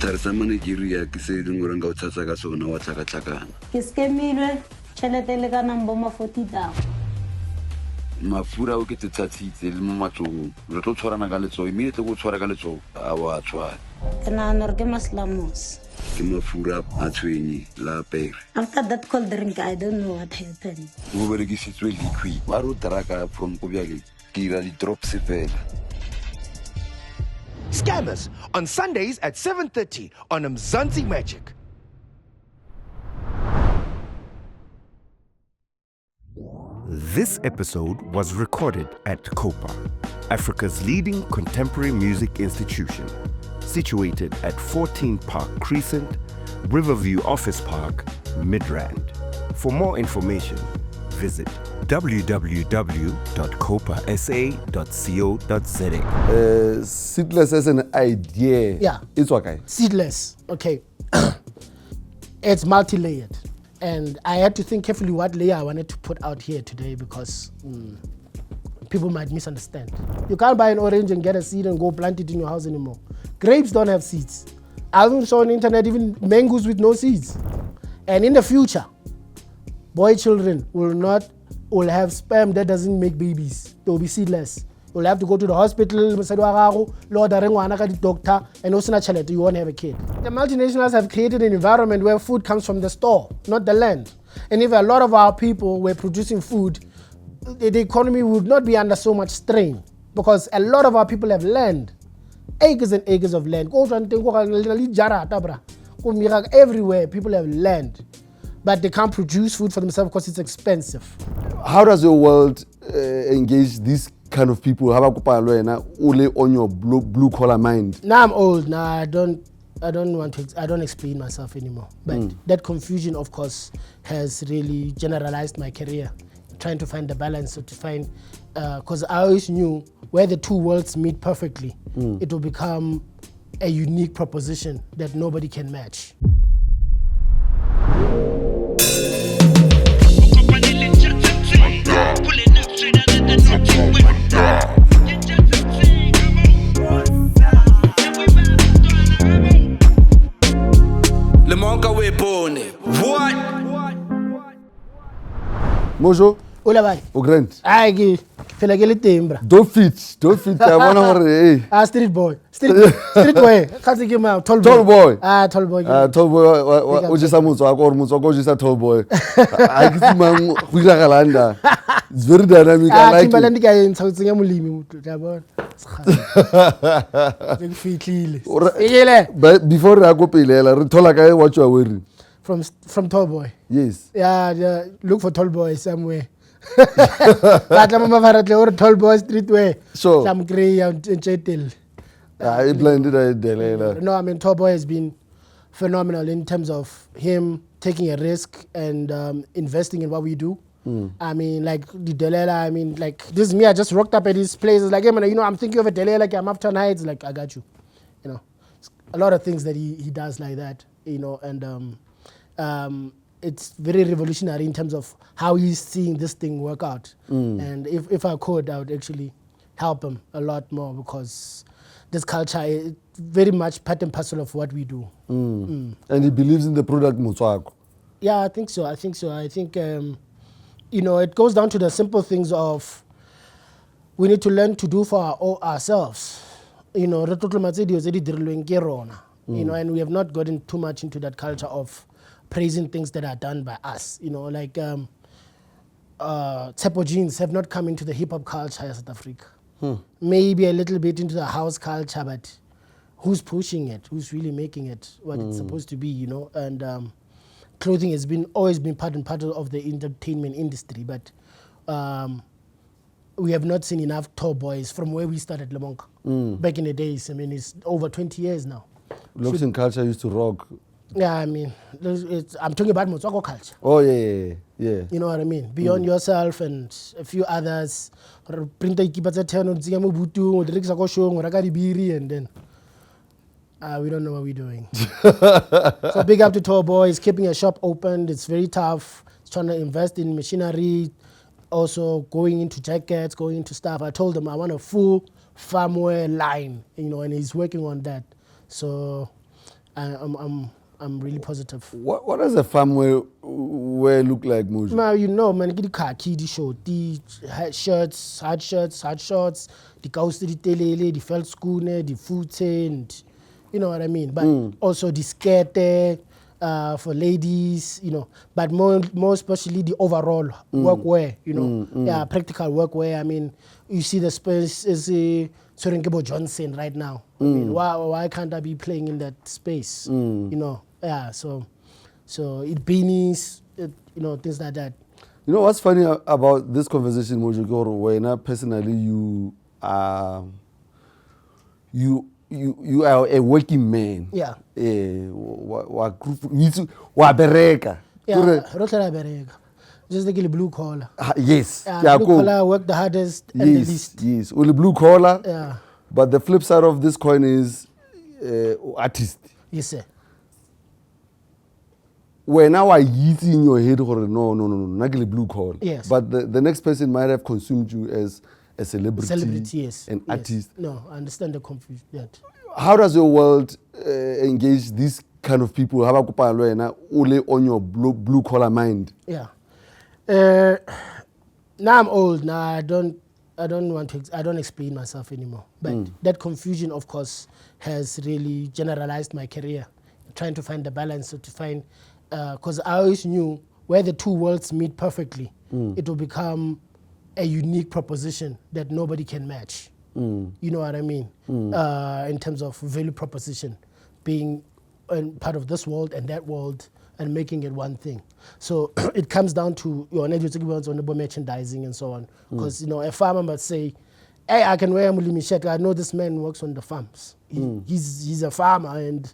Tarzama Nigeria ke se ding gore nka o tsatsa ka sona wa tsaka-tsakana. Ke skemilwe tšhelete le ka nang bo ma 40,000. Mafura o ke tsatsitse le mo matsogong. Re tlo tshwarana ka letsogo, mme tle go tshwara ka letsogo. A wa tshwara. Ke nagana gore ke maslamos. Ke mafura a tshwenye la pere. After that cold drink, I don't know what happened. Mo berekisitswe liquid. Wa ro draka from ko bjale. Ke ira di drops fela. Scammers on Sundays at 7:30 on Mzansi Magic. This episode was recorded at COPA, Africa's leading contemporary music institution, situated at 14 Park Crescent, Riverview Office Park, Midrand. For more information, visit www.copasa.co.za. Seedless as an idea. Yeah. It's okay. Seedless. Okay. It's multi-layered. And I had to think carefully what layer I wanted to put out here today because people might misunderstand. You can't buy an orange and get a seed and go plant it in your house anymore. Grapes don't have seeds. I even saw on the internet even mangoes with no seeds. And in the future, boy children will have sperm that doesn't make babies. They will be seedless. You'll have to go to the hospital, doctor, and also you won't have a kid. The multinationals have created an environment where food comes from the store, not the land. And if a lot of our people were producing food, the economy would not be under so much strain because a lot of our people have land, acres and acres of land. Everywhere people have land, but they can't produce food for themselves because it's expensive. How does your world engage these kind of people? How about only on your blue collar mind? Now I'm old. Now I don't explain myself anymore. But that confusion, of course, has really generalized my career. Trying to find the balance, so to find, because I always knew where the two worlds meet perfectly, it will become a unique proposition that nobody can match. Lemonka weapone. What? Mojo? Ola bye. O grand. Ai ke phela ke le teng bra. Don't fit. I wanna hore. Street boy. Street boy. Khatse ke ma tall boy. Tall boy. Tall boy. Tall boy o jesa Motswako or Motswako o jesa tall boy. I ke mang go ira galanda. It's very dynamic. I like it. Timbaland ke a ntshotse ya molemi motho tla bona. Ke fitlile. But before I go pelela, re thola kae what you are wearing? From tall boy. Yes. Yeah, look for tall boy somewhere. Batla mo mafaratle or tall boy streetwear. Sure. Some gray and chetel. I blended delela. No, I mean tall boy has been phenomenal in terms of him taking a risk and investing in what we do. I mean, like the Delela, I mean, like this is me, I just rocked up at his place. It's like, hey, man, you know, I'm thinking of a Delela, like I'm after nights, like I got you. You know, a lot of things that he does like that, you know, and it's very revolutionary in terms of how he's seeing this thing work out. And if I could, I would actually help him a lot more because this culture is very much part and parcel of what we do. And he believes in the product Motswako. Yeah, I think so. I think, you know, it goes down to the simple things of we need to learn to do for ourselves. You know, you know, and we have not gotten too much into that culture of praising things that are done by us. You know, like Tsepo jeans have not come into the hip hop culture in South Africa. Maybe a little bit into the house culture, but who's pushing it? Who's really making it what it's supposed to be? You know, and clothing has always been part and parcel of the entertainment industry, but we have not seen enough tall boys from where we started Lemonka back in the days. I mean, it's over 20 years now. Looks and culture used to rock. Yeah, I mean, I'm talking about Motswako culture. Oh, yeah. You know what I mean? Beyond yourself and a few others. And then we don't know what we're doing. So big up to Tall Boy. He's keeping a shop open. It's very tough. He's trying to invest in machinery, also going into jackets, going into stuff. I told him I want a full farmwear line, you know, and he's working on that. So I'm really positive. What does a farm wear look like, Mojo? Now you know, man, get the khaki, the short, the hard shirts, hard shorts, the coast, the telele, the felt schooner, the foot and you know what I mean. But also the skirt for ladies, you know. But more especially the overall workwear, you know. Yeah, practical workwear. I mean, you see the space is Sorenkebo Johnson right now. I mean, why can't I be playing in that space? You know. Yeah, so it beanies, you know, things like that. You know what's funny about this conversation, Mojo Koro, when personally you are a working man. Yeah. Wa bereka. Yeah, rotla bereka. Just like the blue collar. Yes. Blue collar work the hardest and the least. Yes, only blue collar. Yeah. But the flip side of this coin is artist. Yes, sir. When now I eat in your head, no, not blue collar. Yes. But the next person might have consumed you as a celebrity, yes. an artist. No, I understand the confusion. That. How does your world engage these kind of people? How about only on your blue collar mind? Yeah. Now I'm old. Now I don't explain myself anymore. But that confusion, of course, has really generalized my career. Trying to find the balance, so to find, because I always knew where the two worlds meet perfectly, it will become a unique proposition that nobody can match. You know what I mean? In terms of value proposition, being part of this world and that world and making it one thing. So it comes down to your merchandising and so on. Because you know, a farmer must say, "Hey, I can wear a Molemi shirt. I know this man works on the farms. He's a farmer, and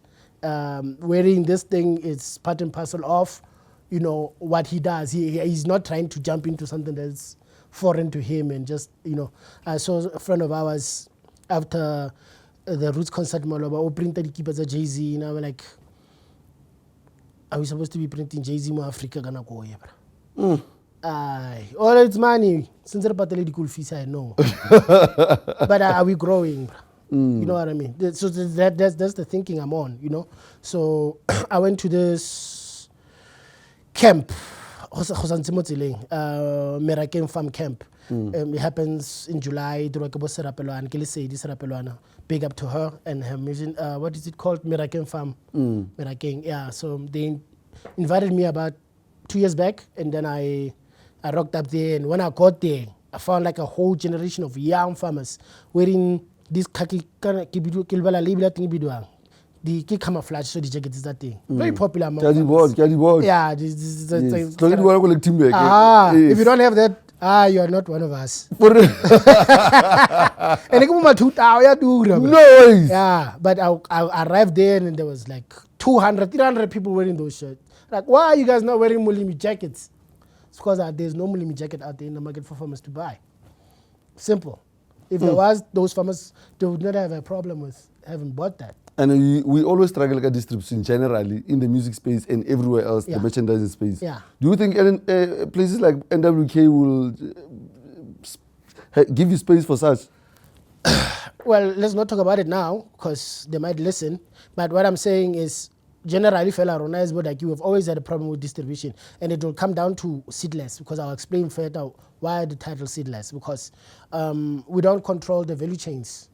wearing this thing is part and parcel of, you know, what he does. He's not trying to jump into something that's foreign to him and just, you know. I saw a friend of ours after the Roots concert, Maloba, printed the keepers of Jay-Z, and I was like, are we supposed to be printing Jay-Z more Africa gonna go here, bro? All it's money. Since the battle the cool fees, I know. But are we growing, bro? You know what I mean? So that's the thinking I'm on, you know. So I went to this camp, American farm camp. It happens in July. Big up to her and her mission. What is it called? American farm. American, yeah. So they invited me about 2 years back, and then I rocked up there. And when I got there, I found like a whole generation of young farmers wearing this khaki the camouflage, so the jacket is that thing. Very popular among farmers. Yeah, this if you don't have that, you are not one of us. No. Yeah, but I arrived there and there was like 200, 300 people wearing those shirts. Like, why are you guys not wearing Molemi jackets? It's because there's no Molemi jacket out there in the market for farmers to buy. Simple. If there was, those farmers, they would not have a problem with having bought that. And we always struggle with distribution generally in the music space and everywhere else, the merchandising space. Yeah. Do you think places like NWK will give you space for such? Well, let's not talk about it now because they might listen. But what I'm saying is, generally, like you have always had a problem with distribution, and it will come down to Seedless, because I'll explain further why the title Seedless, because we don't control the value chains.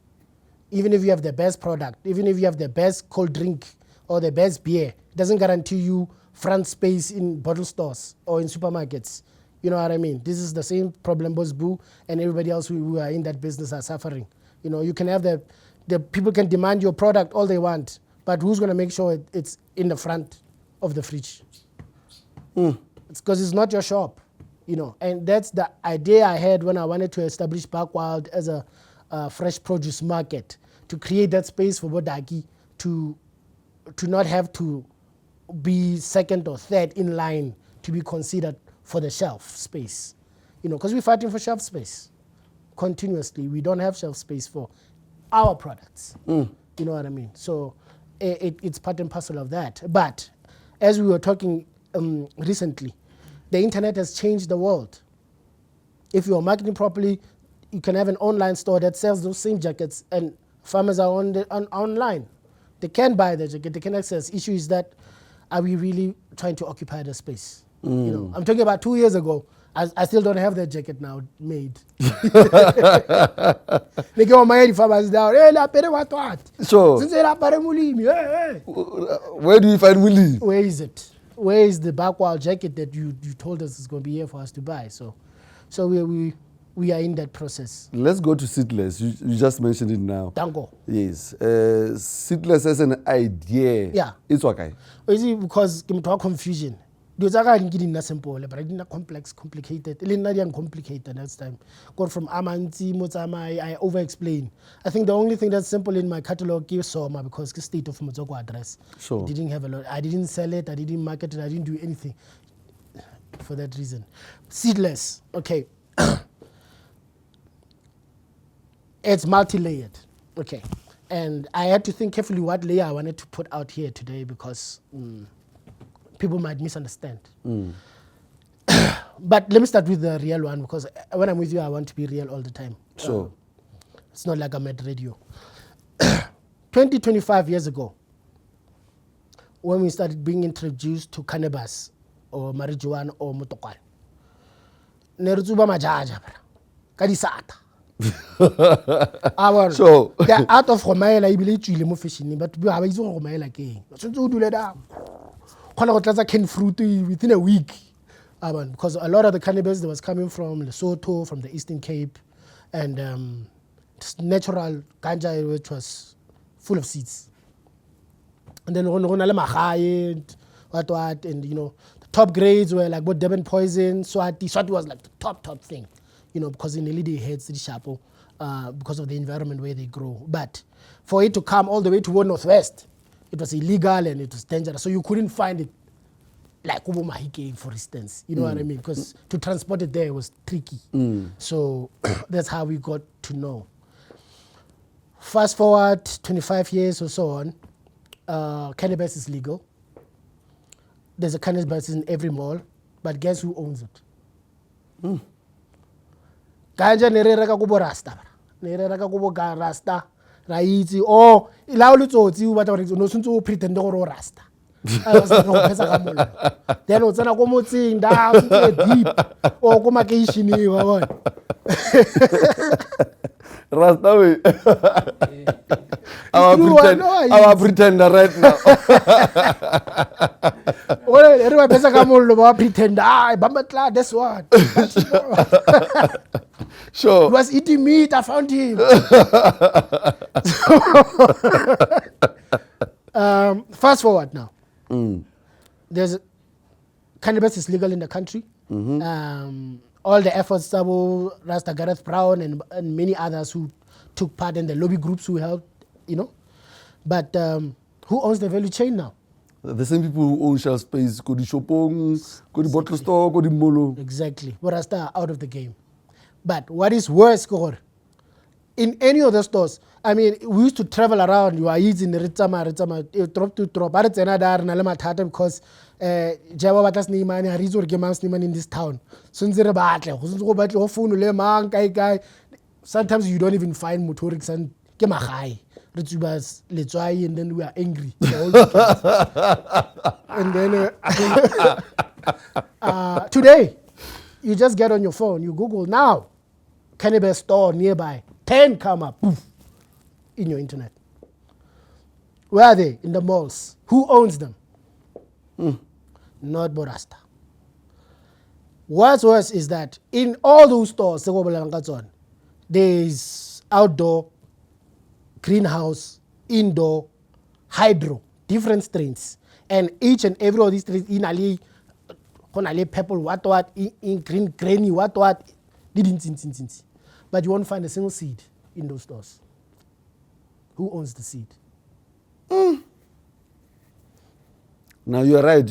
Even if you have the best product, even if you have the best cold drink or the best beer, it doesn't guarantee you front space in bottle stores or in supermarkets. You know what I mean? This is the same problem Boss Boo and everybody else who are in that business are suffering. You know, you can have the people can demand your product all they want, but who's going to make sure it's in the front of the fridge? It's because it's not your shop, you know. And that's the idea I had when I wanted to establish Backwild as a fresh produce market, to create that space for Bodaki to not have to be second or third in line to be considered for the shelf space. You know, because we're fighting for shelf space continuously. We don't have shelf space for our products. You know what I mean? So it's part and parcel of that. But as we were talking recently, the internet has changed the world. If you are marketing properly, you can have an online store that sells those same jackets, and farmers are online. They can buy the jacket, they can access. Issue is that, are we really trying to occupy the space? You know, I'm talking about 2 years ago. I still don't have that jacket now made. They go my farmers down. Hey, la pere what? Sure. Since la pere Molemi, hey. Where do you find Willie? Where is it? Where is the backwall jacket that you told us is going to be here for us to buy? So we are in that process. Let's go to Seedless. You just mentioned it now. Dango. Yes. Seedless as an idea. Yeah. It's okay. Is it because I'm talking confusion? Those are getting simple, but I didn't complex, complicated. It's not complicated next time. Got from Amanti, Motsama, I over-explain. I think the only thing that's simple in my catalog is Soma because the state of Motswako address. Sure. It didn't have a lot. I didn't sell it. I didn't market it. I didn't do anything for that reason. Seedless. Okay. It's multi-layered. Okay. And I had to think carefully what layer I wanted to put out here today because people might misunderstand. But let me start with the real one because when I'm with you, I want to be real all the time. Sure. It's not like I'm at radio. 25 years ago, when we started being introduced to cannabis or marijuana or motokwane, nerutuba majaja kadisata. So the art of Romaela, I believe you mo fishing, but we have using Romaela again. So do that. Can fruit within a week. Because a lot of the cannabis that was coming from Lesotho, from the Eastern Cape, and natural ganja, which was full of seeds. And then what, and you know, the top grades were like what Devon Poison, Swati. Swati was like the top thing, you know, because in Elide heads the Shapo, because of the environment where they grow. But for it to come all the way toward Northwest, it was illegal and it was dangerous. So you couldn't find it like Ubo Mahike, for instance. You know what I mean? Because to transport it there was tricky. So that's how we got to know. Fast forward 25 years or so on, cannabis is legal. There's a cannabis in every mall, but guess who owns it? Ganja nereka kubo rasta. Nereka kubo rasta. Raiti oh ilawulu tsotsi u batla no suntse o pretend go rasta. Then o tsena go motsing da deep o go makeition e wa bona. Rasta we. Our pretender right now. Well, everyone pesa ka mollo ba pretend bambatla that's what. Sure. He was eating meat, I found him. Fast forward now. There's cannabis is legal in the country. All the efforts, Sabo, Rasta Gareth Brown, and many others who took part in the lobby groups who helped, you know. But who owns the value chain now? The same people who own shelf space, go to Shopong, go to bottle store, go to Molo. Exactly. But Rasta are out of the game. But what is worse, in any of the stores, I mean, we used to travel around. You are using Ritsama, drop to drop. But it's another Nalamatata because Java Batas Niman, Harizor Gemans Niman in this town. Sunzera Battle, sometimes you don't even find motorics and Gemahai. Ritsubas, Letswai, and then we are angry. And then today, you just get on your phone, you Google now, cannabis store nearby, 10 come up, poof, in your internet. Where are they? In the malls. Who owns them? Not Borasta. What's worse is that in all those stores, there's outdoor, greenhouse, indoor, hydro, different strains. And each and every of these strains, in Ali, purple, what, in green, grainy, what, but you won't find a single seed in those stores. Who owns the seed? Now you're right.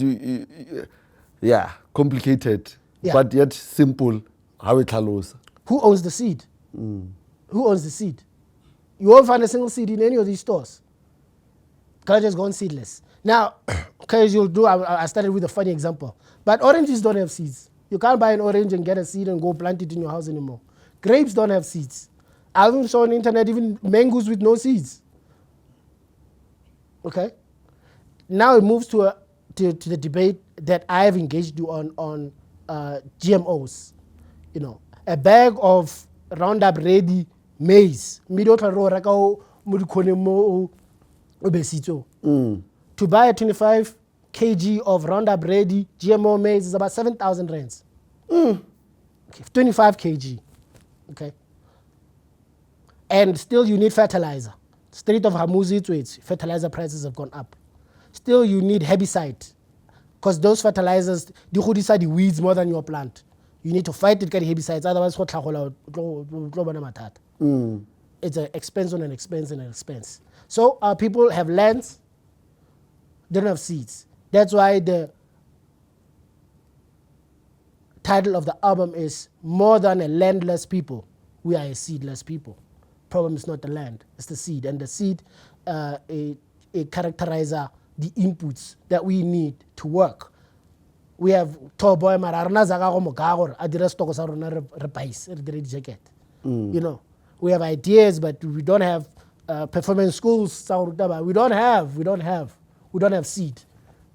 Yeah, complicated, but yet simple. How it allows. Who owns the seed? Who owns the seed? You won't find a single seed in any of these stores. College has gone seedless. Now, because you'll do, I started with a funny example. But oranges don't have seeds. You can't buy an orange and get a seed and go plant it in your house anymore. Grapes don't have seeds. I haven't shown on the internet even mangoes with no seeds. Okay. Now it moves to the debate that I have engaged you on GMOs. You know, a bag of Roundup Ready maize, to buy a 25 kg of Roundup Ready GMO maize is about 7,000 rands. Okay, 25 kg. Okay. And still you need fertilizer. State of Hamuzi, fertilizer prices have gone up. Still you need herbicide, because those fertilizers, they decide the weeds more than your plant. You need to fight it, get herbicides, otherwise it's an expense on an expense and an expense. So people have lands, they don't have seeds. That's why the title of the album is More Than a Landless People, We Are a Seedless People. Problem is not the land, it's the seed. And the seed it characterizes the inputs that we need to work. We have Toboy Mararna Zagago Mogagor, Adirestoko Sarona Repais, jacket. You know, we have ideas, but we don't have performance schools. We don't have seed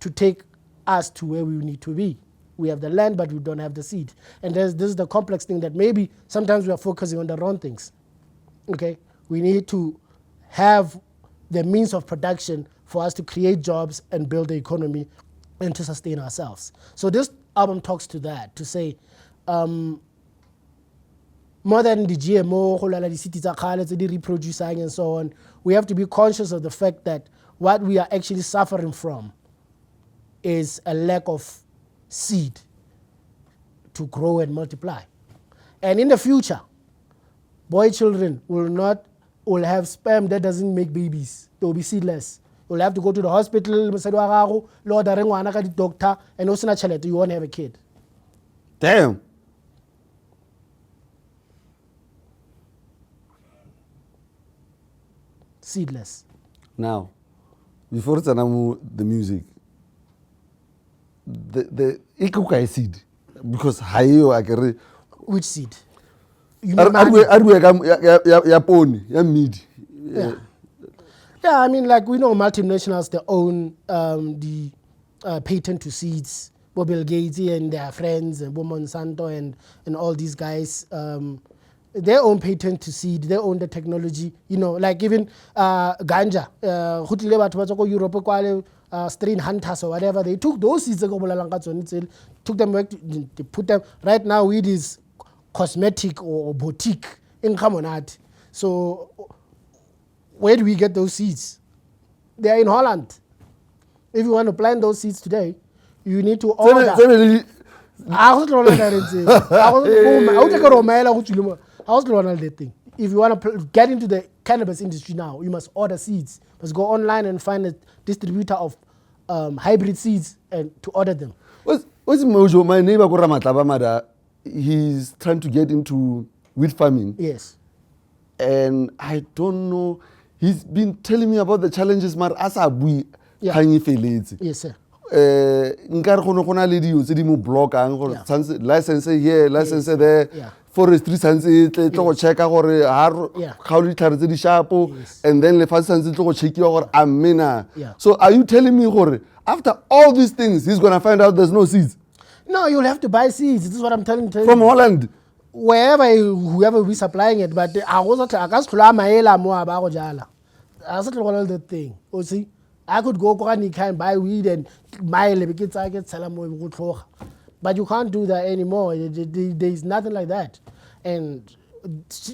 to take us to where we need to be. We have the land, but we don't have the seed. And this is the complex thing that maybe sometimes we are focusing on the wrong things. Okay, we need to have the means of production for us to create jobs and build the economy and to sustain ourselves. So this album talks to that, to say, more than the GMO, the cities are reproducing and so on, we have to be conscious of the fact that what we are actually suffering from is a lack of seed to grow and multiply. And in the future, boy children will have sperm that doesn't make babies. They will be seedless. You'll have to go to the hospital, doctor, and also you won't have a kid. Damn. Seedless. Now, before the music, the ikuka seed, because hayo akere. Which seed? Ya pony, ya meat. Yeah, I mean, like we know multinationals, they own the patent to seeds. Bill Gates and their friends, and Monsanto and all these guys, they own patent to seed, they own the technology. You know, like even ganja, Europe, strain hunters or whatever, they took those seeds, took them back, they put them. Right now, weed is cosmetic or boutique in Camonat. So where do we get those seeds? They are in Holland. If you want to plant those seeds today, you need to order. If you want to get into the cannabis industry now, you must order seeds. You must go online and find a distributor of hybrid seeds and to order them. What's Mojo? My neighbor Ramataba, he's trying to get into wheat farming. Yes. And I don't know. He's been telling me about the challenges. Mar asabui Yes, sir. Nkar kono le dio tse di mo blockang gore license here, license there. Forestry sanse tlo go checka gore ha khauli tlhare tse di sharpo, and then le fa sanse tlo go checkiwa gore amena. So are you telling me gore after all these things he's going to find out there's no seeds? No, you'll have to buy seeds. This is what I'm telling you. From Holland? Whoever we supplying it, but I was not the thing. You see, I could go and buy weed and buy but you can't do that anymore. There's nothing like that. And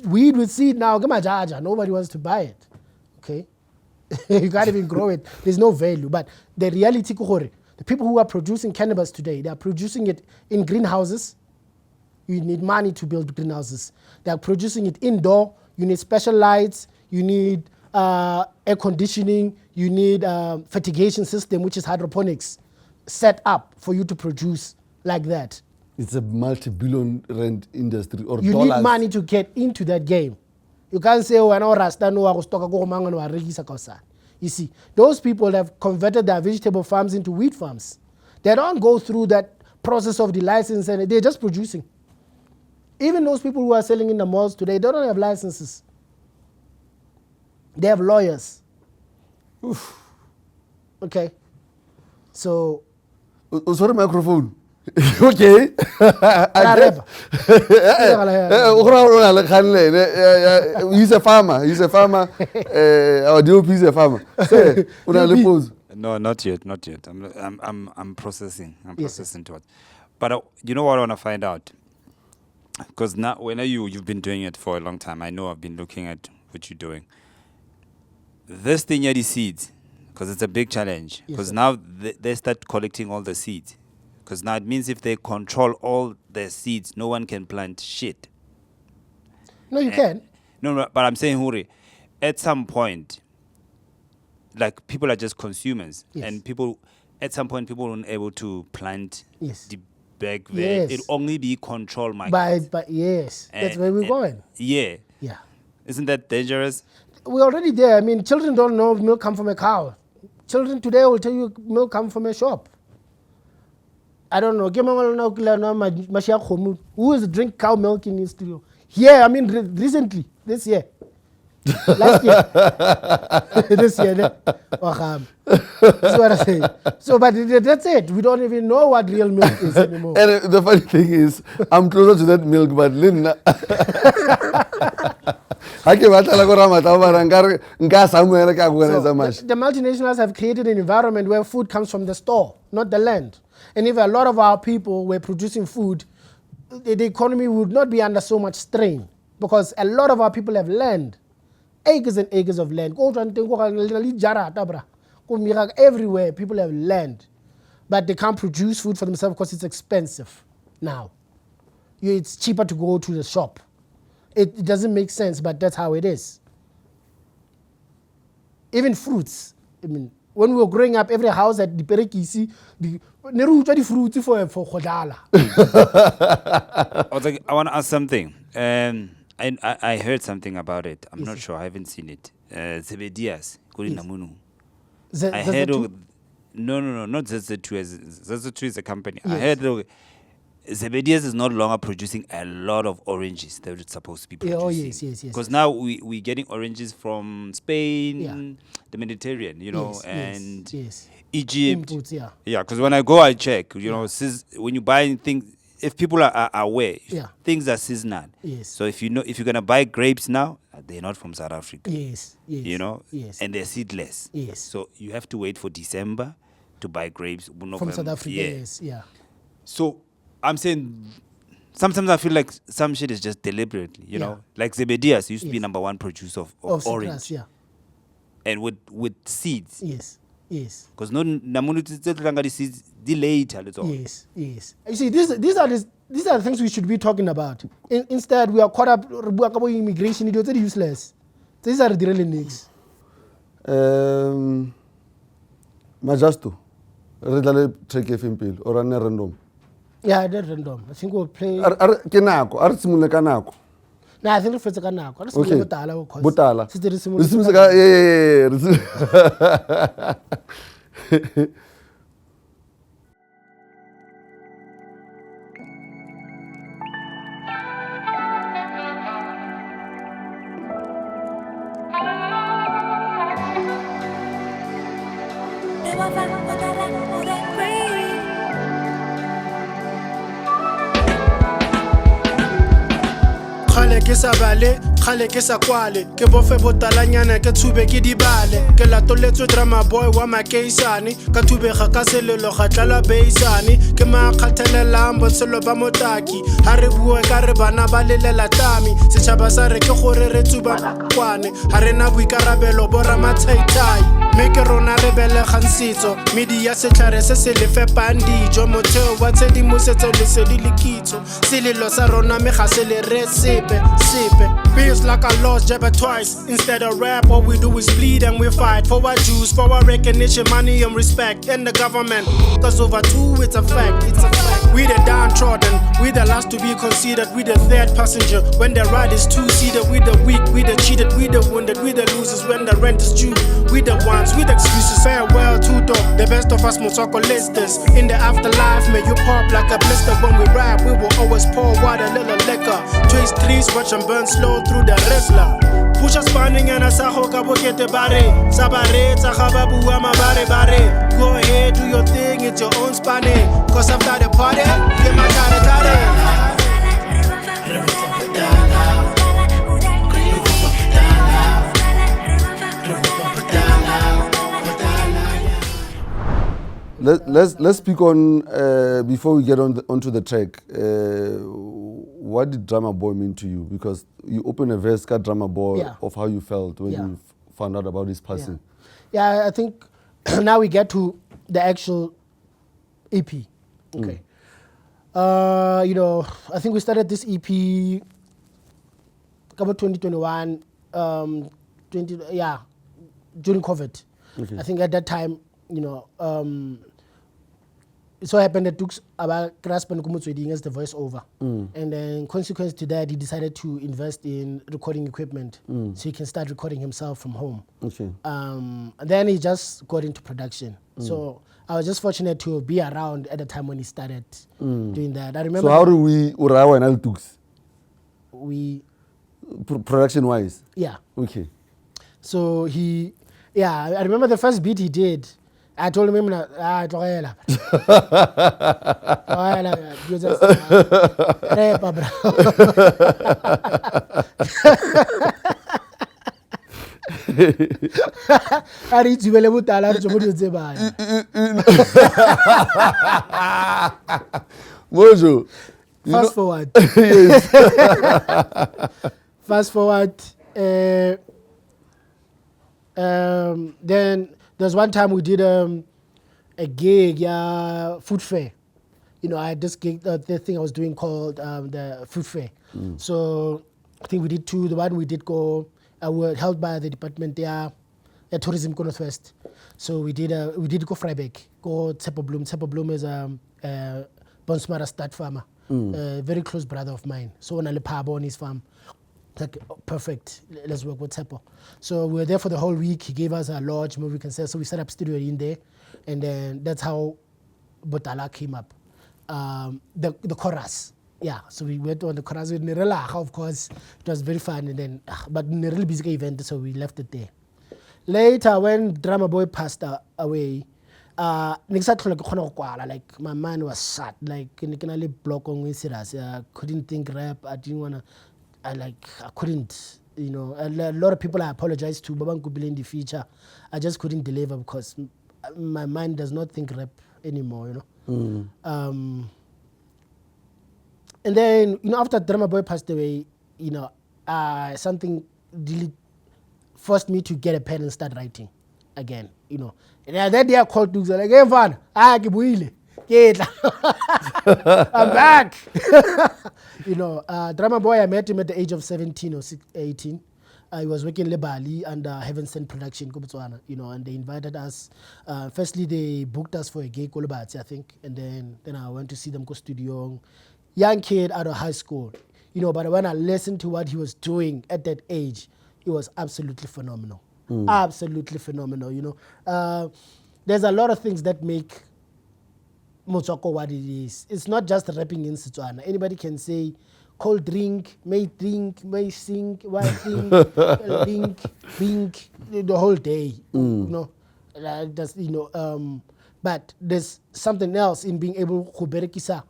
weed with seed now, nobody wants to buy it. Okay? You can't even grow it. There's no value. But the reality, the people who are producing cannabis today, they are producing it in greenhouses. You need money to build greenhouses. They are producing it indoor. You need special lights. You need air conditioning. You need fertigation system, which is hydroponics, set up for you to produce like that. It's a multi-billion rand industry or you dollars. You need money to get into that game. You can't say, I know Rasta no Rasta. You see, those people have converted their vegetable farms into wheat farms. They don't go through that process of the license, and they're just producing. Even those people who are selling in the malls today, they don't have licenses. They have lawyers. Oof. Okay. So. Sorry, microphone. Okay. He's a farmer. He's a farmer. Our DOP is a farmer. Say, no, not yet. I'm processing. I'm processing to it. But you know what I want to find out? Because now, when you've been doing it for a long time, I know I've been looking at what you're doing. This thing, the seeds, because it's a big challenge. Because now they start collecting all the seeds. Because now it means if they control all the seeds, no one can plant shit. No, you can. No, but I'm saying, Huri, at some point, like people are just consumers, and at some point, people weren't able to plant the bag there. It'll only be controlled markets. But yes, that's where we're going. Yeah. Isn't that dangerous? We're already there. I mean, children don't know if milk come from a cow. Children today will tell you milk come from a shop. I don't know. Who is drink cow milk in his studio? Yeah, I mean, recently, this year. Last year. This year. That's what I say. So, but that's it. We don't even know what real milk is anymore. And the funny thing is, I'm closer to that milk, but Linda. The multinationals have created an environment where food comes from the store, not the land. And if a lot of our people were producing food, the economy would not be under so much strain, because a lot of our people have land, acres and acres of land. Everywhere people have land, but they can't produce food for themselves because it's expensive now. It's cheaper to go to the shop. It doesn't make sense, but that's how it is. Even fruits. I mean, when we were growing up, every house had the perekisi, the fruits for khodala. I want to ask something. I heard something about it. I'm not sure. I haven't seen it. Zebedias, Namunu. I heard. No, not ZZ2. ZZ2 is a company. Yes. I heard Zebedias is no longer producing a lot of oranges that it's supposed to be producing. Yes. Because now we're getting oranges from Spain, the Mediterranean, and Egypt. Inputs, Yeah, because when I go, I check. When you buy things, if people are aware, things are seasonal. Yes. So if you're gonna buy grapes now, they're not from South Africa. Yes. Yes. And they're seedless. Yes. So you have to wait for December to buy grapes from South Africa. Yes. Yeah. So I'm saying sometimes I feel like some shit is just deliberately, like Zebedias used to be number one producer of orange. Citrus, and with seeds. Yes. Because no namunu seeds delayed a little. Yes. You see, these are the things we should be talking about. Instead, we are caught up immigration. It's useless. These are the really needs. Majasto, redale check FM or a random. Yeah, that's random. I think we'll play. Kenako, Arsimule Kanako. No, I think it's Kanako. Okay. Butala. Yeah. Ke sa bale, khale ke sa kwale, ke bofe botalanyana ke tshube ke dibale, ke latoletswe Dramaboi wa makeisane, ka thubega ka selelo ga tlala beisane, ke makgathelelang botshelo ba motaki, ha re bua ka re bana ba lelela tami, setšhaba sa re ke gore re tsuba kwane, ha re na boikarabelo bo ramatshaitai, me ke rona re belegang setso, media setlhare se se lefepang dijo, motheo wa tshedimosetso lesedi le kitso, selelo sa rona me ga se le re sepe. Feels like I lost Jabba twice. Instead of rap, all we do is bleed and we fight for our dues, for our recognition, money and respect. And the government, cause over two, it's a fact. We the downtrodden, we the last to be considered, we the third passenger. When the ride is two-seater, we the weak, we the cheated, we the wounded, we the losers. When the rent is due, we the ones with excuses. Farewell to dog, the best of us us Motswako listers. In the afterlife, may you pop like a blister. When we rap, we will always pour water, little liquor. Twist trees, watch them burn slow through the Rizzler. Push us spanning and a saho kabokete bare. Sabare, Sahababu, Amabare bare. Go ahead, do your thing, it's your own spanning. Cause after the party, get my tare. Let's speak on before we get onto the track. What did Dramaboi mean to you? Because you opened a verse, Dramaboi, of how you felt when you found out about his passing. Yeah, I think now we get to the actual EP. Okay. I think we started this EP about 2021, during COVID. Okay. I think at that time, it so happened that Dukes about grasp and Motswako as the voiceover. And then consequence to that, he decided to invest in recording equipment so he can start recording himself from home. Okay. And then he just got into production. So I was just fortunate to be around at the time when he started doing that. I remember. So how do we Urawa and Dukes? We production wise? Yeah. Okay. So I remember the first beat he did. I told him, Tlogela. You just repa, bro. Mojo. Fast forward. Fast forward. Then there's one time we did a gig, food fair. I had this gig, the thing I was doing called the food fair. So I think we did two. The one we did go, were held by the department there, tourism Northwest. So we did go Freiberg, go Tsepo Bloom. Tsepo Bloom is a Bonsmara stud farmer, a very close brother of mine. So on Alipabo on his farm. Like, perfect, let's work with Tsepo. So we were there for the whole week. He gave us a lodge where we can sell. So we set up studio in there. And then that's how Botala came up. The chorus. Yeah, so we went on the chorus with Nirela. Of course, it was very fun. And then, but in a really busy event, so we left it there. Later, when Dramaboi passed away, like my mind was sad. Like, I block on serious. I couldn't think rap. I didn't want to. I couldn't, a lot of people I apologize to, Baban Kubili in the future. I just couldn't deliver because my mind does not think rap anymore, And then, after Dramaboi passed away, something really forced me to get a pen and start writing again, And that day I called Dukes, like, hey, Van, I'm back. Dramaboi, I met him at the age of 17 or 18. He was working in Bali under Heaven Sent Production, and they invited us. Firstly, they booked us for a gig, I think, and then I went to see them go studio. Young kid out of high school, but when I listened to what he was doing at that age, it was absolutely phenomenal. Absolutely phenomenal, There's a lot of things that make Motswako what it is. It's not just rapping in Setswana. Anybody can say cold drink, may sing, why sing, drink, the whole day. But there's something else in being able to berekisa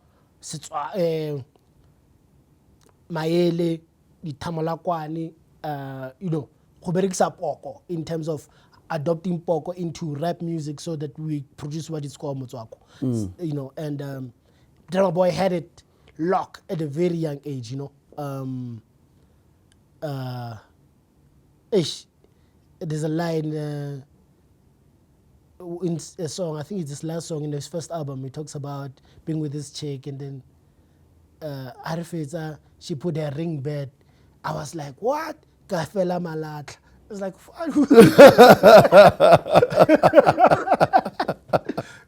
maele, ditamalakwani, go berekisa poko in terms of adopting poko into rap music so that we produce what is called Motswako. And Dramaboi had it locked at a very young age, There's a line in a song, I think it's his last song in his first album, he talks about being with this chick and then Arifeza, she put her ring bed. I was like, what? Kafela malat. It's like,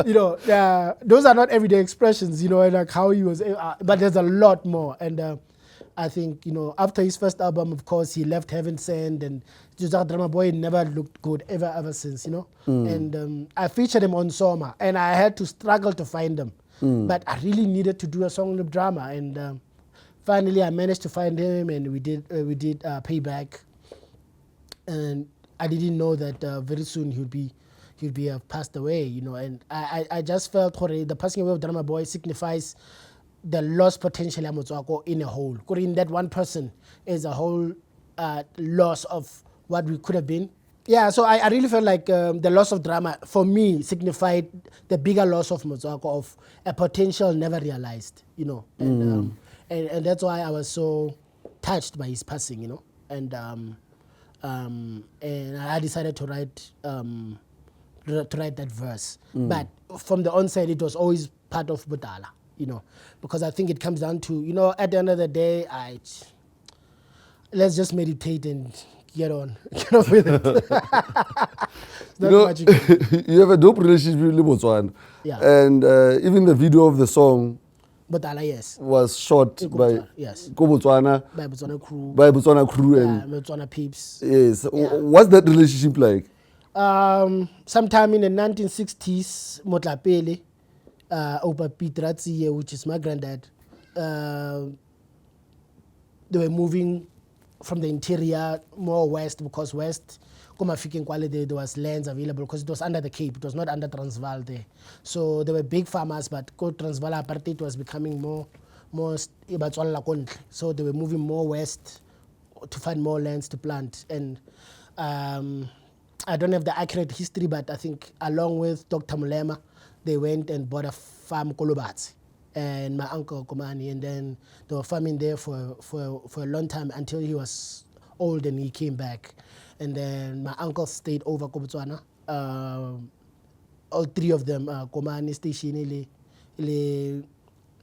those are not everyday expressions, and like how he was, but there's a lot more. And I think, after his first album, of course, he left Heaven Sent and Dramaboi never looked good ever since, you know. And I featured him on Soma, and I had to struggle to find him. But I really needed to do a song with drama, and finally I managed to find him, and we did Payback. And I didn't know that very soon he'd be passed away, you know. And I just felt the passing away of Dramaboi signifies the lost potential of Motswako in a whole. In that one person is a whole loss of what we could have been. Yeah, so I really felt like the loss of drama for me signified the bigger loss of Motswako, of a potential never realized, you know. And that's why I was so touched by his passing, you know. And I decided to write that verse. But from the onset, it was always part of Butala, you know, because I think it comes down to, you know, at the end of the day, let's just meditate and get on with it. You know, you have a dope relationship with Botswana. Yeah. And even the video of the song Butala, yes, was shot by Botswana crew. By Botswana crew and Botswana peeps. Yes. Yeah. What's that relationship like? Sometime in the 1960s, Motlapele, Opa Pitratsi, which is my granddad, they were moving from the interior more west, because west, there was lands available because it was under the Cape. It was not under Transvaal there. So there were big farmers, but Transvaal apartheid was becoming more. So they were moving more west to find more lands to plant. And I don't have the accurate history, but I think along with Dr. Molemi, they went and bought a farm Kolobatsi and my uncle Komani, and then they were farming there for a long time until he was old and he came back. And then my uncle stayed over Botswana. All three of them, Komani, Station,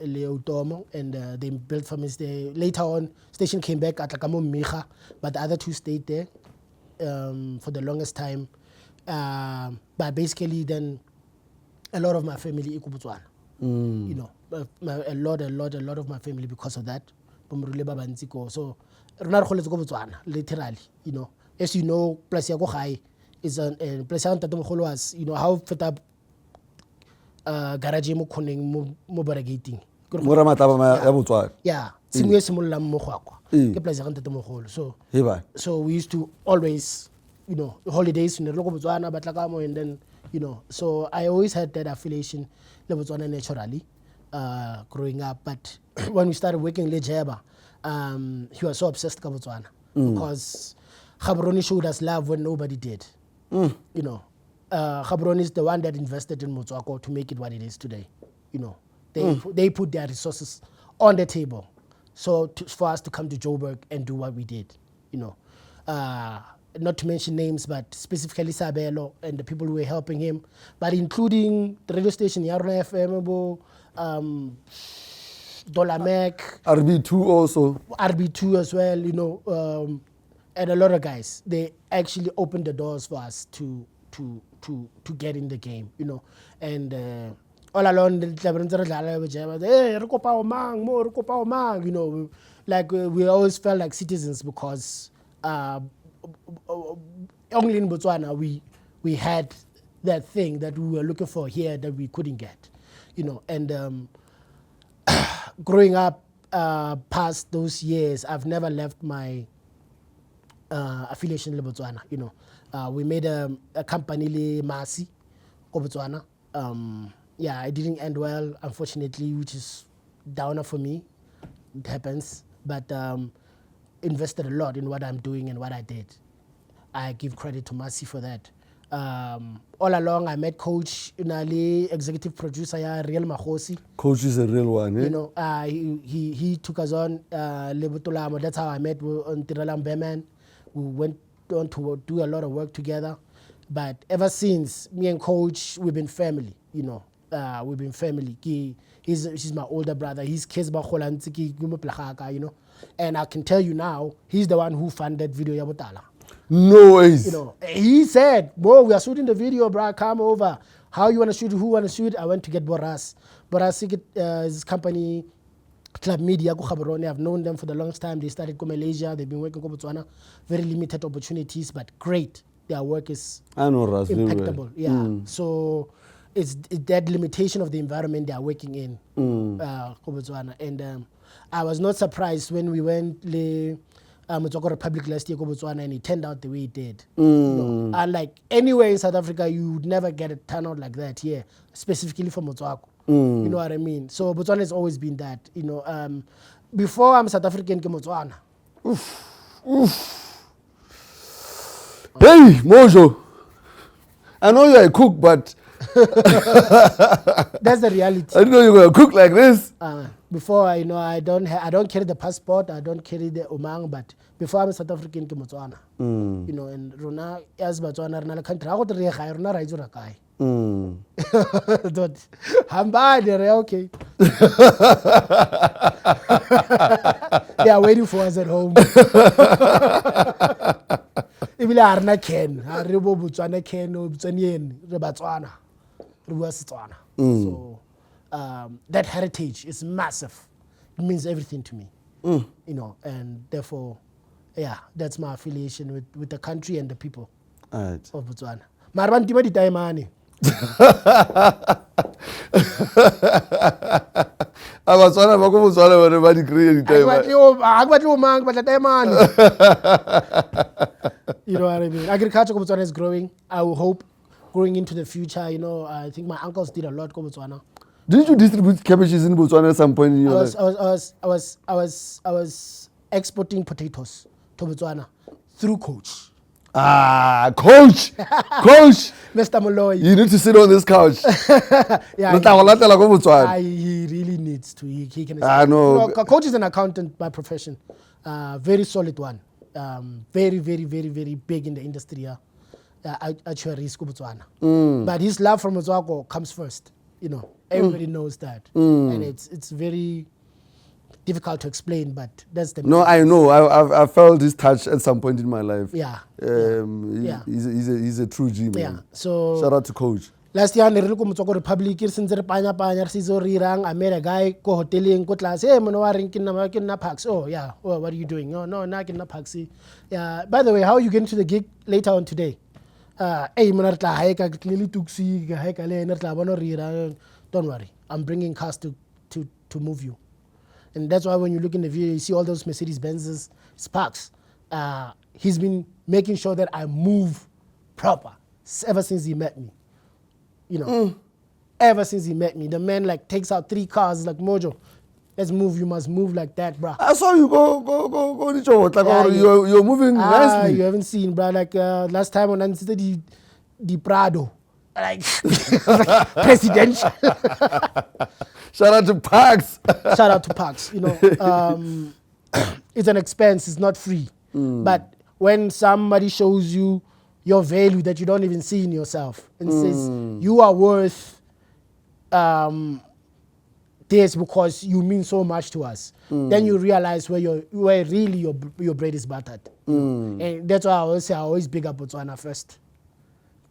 Utomo, and they built families there. Later on, Station came back at Lakamo Micha, but the other two stayed there for the longest time. But basically, then a lot of my family in Botswana. You know, a lot of my family because of that. So, literally, you know. As you know, place ya go gae is a place ya ntate mogolo was, you know, how feta garage mo khoneng mo baragating mo Ramataba ya Botswana. Yeah, sengwe se molla mo gwakwa ke place ya ntate mogolo. So we used to always, you know, holidays ne re go Botswana batla ka mo, and then, you know, so I always had that affiliation le Botswana naturally growing up. But when we started working le Jeba, he was so obsessed with Botswana because Gaborone showed us love when nobody did. You know, Gaborone is the one that invested in Motswako to make it what it is today. You know, they put their resources on the table, so for us to come to Joburg and do what we did. You know, not to mention names, but specifically Sabelo and the people who were helping him, but including the radio station Yarona FM, Dolamek, RB2 also. RB2 as well. You know. And a lot of guys, they actually opened the doors for us to get in the game, you know. And all along, you know, like we always felt like citizens because only in Botswana we had that thing that we were looking for here that we couldn't get, you know. And growing up past those years, I've never left my affiliation in Botswana, you know. We made a company le Masi, Botswana. Yeah, it didn't end well, unfortunately, which is downer for me. It happens, but invested a lot in what I'm doing and what I did. I give credit to Masi for that. All along, I met Coach Unali, executive producer, Real Mahosi. Coach is a real one, eh? You know, he took us on Lebutolamo. That's how I met on Tiralam Beman. We went on to do a lot of work together. But ever since, me and Coach, we've been family, you know. We've been family. He's my older brother. He's Kesba Kholantsiki, you know. And I can tell you now, he's the one who funded Video Yabutala. No ways. You know, he said, bro, we are shooting the video, bro, come over. How you want to shoot, who want to shoot? I went to get Boras. Boras, his company, Club Media ko Gaborone. I've known them for the longest time. They started in Malaysia. They've been working in Botswana. Very limited opportunities, but great. Their work is impeccable. Yeah. So it's that limitation of the environment they are working in, Botswana. And I was not surprised when we went to Motswako Republic last year, Botswana, and it turned out the way it did. You know, unlike anywhere in South Africa, you would never get a turnout like that here, specifically for Motswako. You know what I mean? So Botswana has always been that. You know, before I'm South African, Botswana. Hey, Mojo. I know you're a cook, but that's the reality. I didn't know you were a cook like this. Before, you know, I don't carry the passport, I don't carry the umang, but before I'm South African, Botswana. You know, and Rona as Botswana, Rona country, I go to Rona Rona Raizu Rakai. I'm bad, okay. They are waiting for us at home. Even Arna Ken, Aribo Botswana Ken, Botswanien, Rebatswana, Ruasitswana. So that heritage is massive. It means everything to me. You know, and therefore, yeah, that's my affiliation with the country and the people of Botswana. Marban Tima di Taimani. Abatswana ba go Botswana ba ne ba di create di You know what I mean? Agriculture in Botswana is growing. I will hope growing into the future. You know, I think my uncles did a lot in Botswana. Did you distribute cabbages in Botswana at some point in your life? I was exporting potatoes to Botswana through Coach. Coach! Coach! Mr. Molemi. You need to sit on this couch. Yeah, he really needs to. He can. I know. You know, Coach is an accountant by profession. Very solid one. Very, very, very, very big in the industry. Actually, Botswana. But his love for Motswako comes first. You know, everybody knows that, and it's very difficult to explain, but that's the. No, I know. I felt this touch at some point in my life. Yeah. He's a true G, man. Yeah. So shout out to Coach. Last year, I Motswako Republic, since the panya sizo rirang, I met a guy ko hoteling ko class. Hey, manowaring kinna packs. Oh yeah. Oh, what are you doing? Oh no, na kinna paxi. Yeah. By the way, how are you getting to the gig later on today? Hey, manartla haika clearly tuksi haika le nartla bano rira. Don't worry, I'm bringing cars to move you. And that's why when you look in the video, you see all those Mercedes Benzes, Sparks. He's been making sure that I move proper ever since he met me. You know, ever since he met me, the man like takes out 3 cars like Mojo. Let's move. You must move like that, bro. I saw you go. You're moving nicely. You haven't seen, bro. Like last time when I did the Prado, like presidential. Shout out to Parks. Shout out to Parks. You know, it's an expense. It's not free. But when somebody shows you your value that you don't even see in yourself and says you are worth this because you mean so much to us, then you realize where really your bread is buttered. And that's why I always say I always big up Botswana first.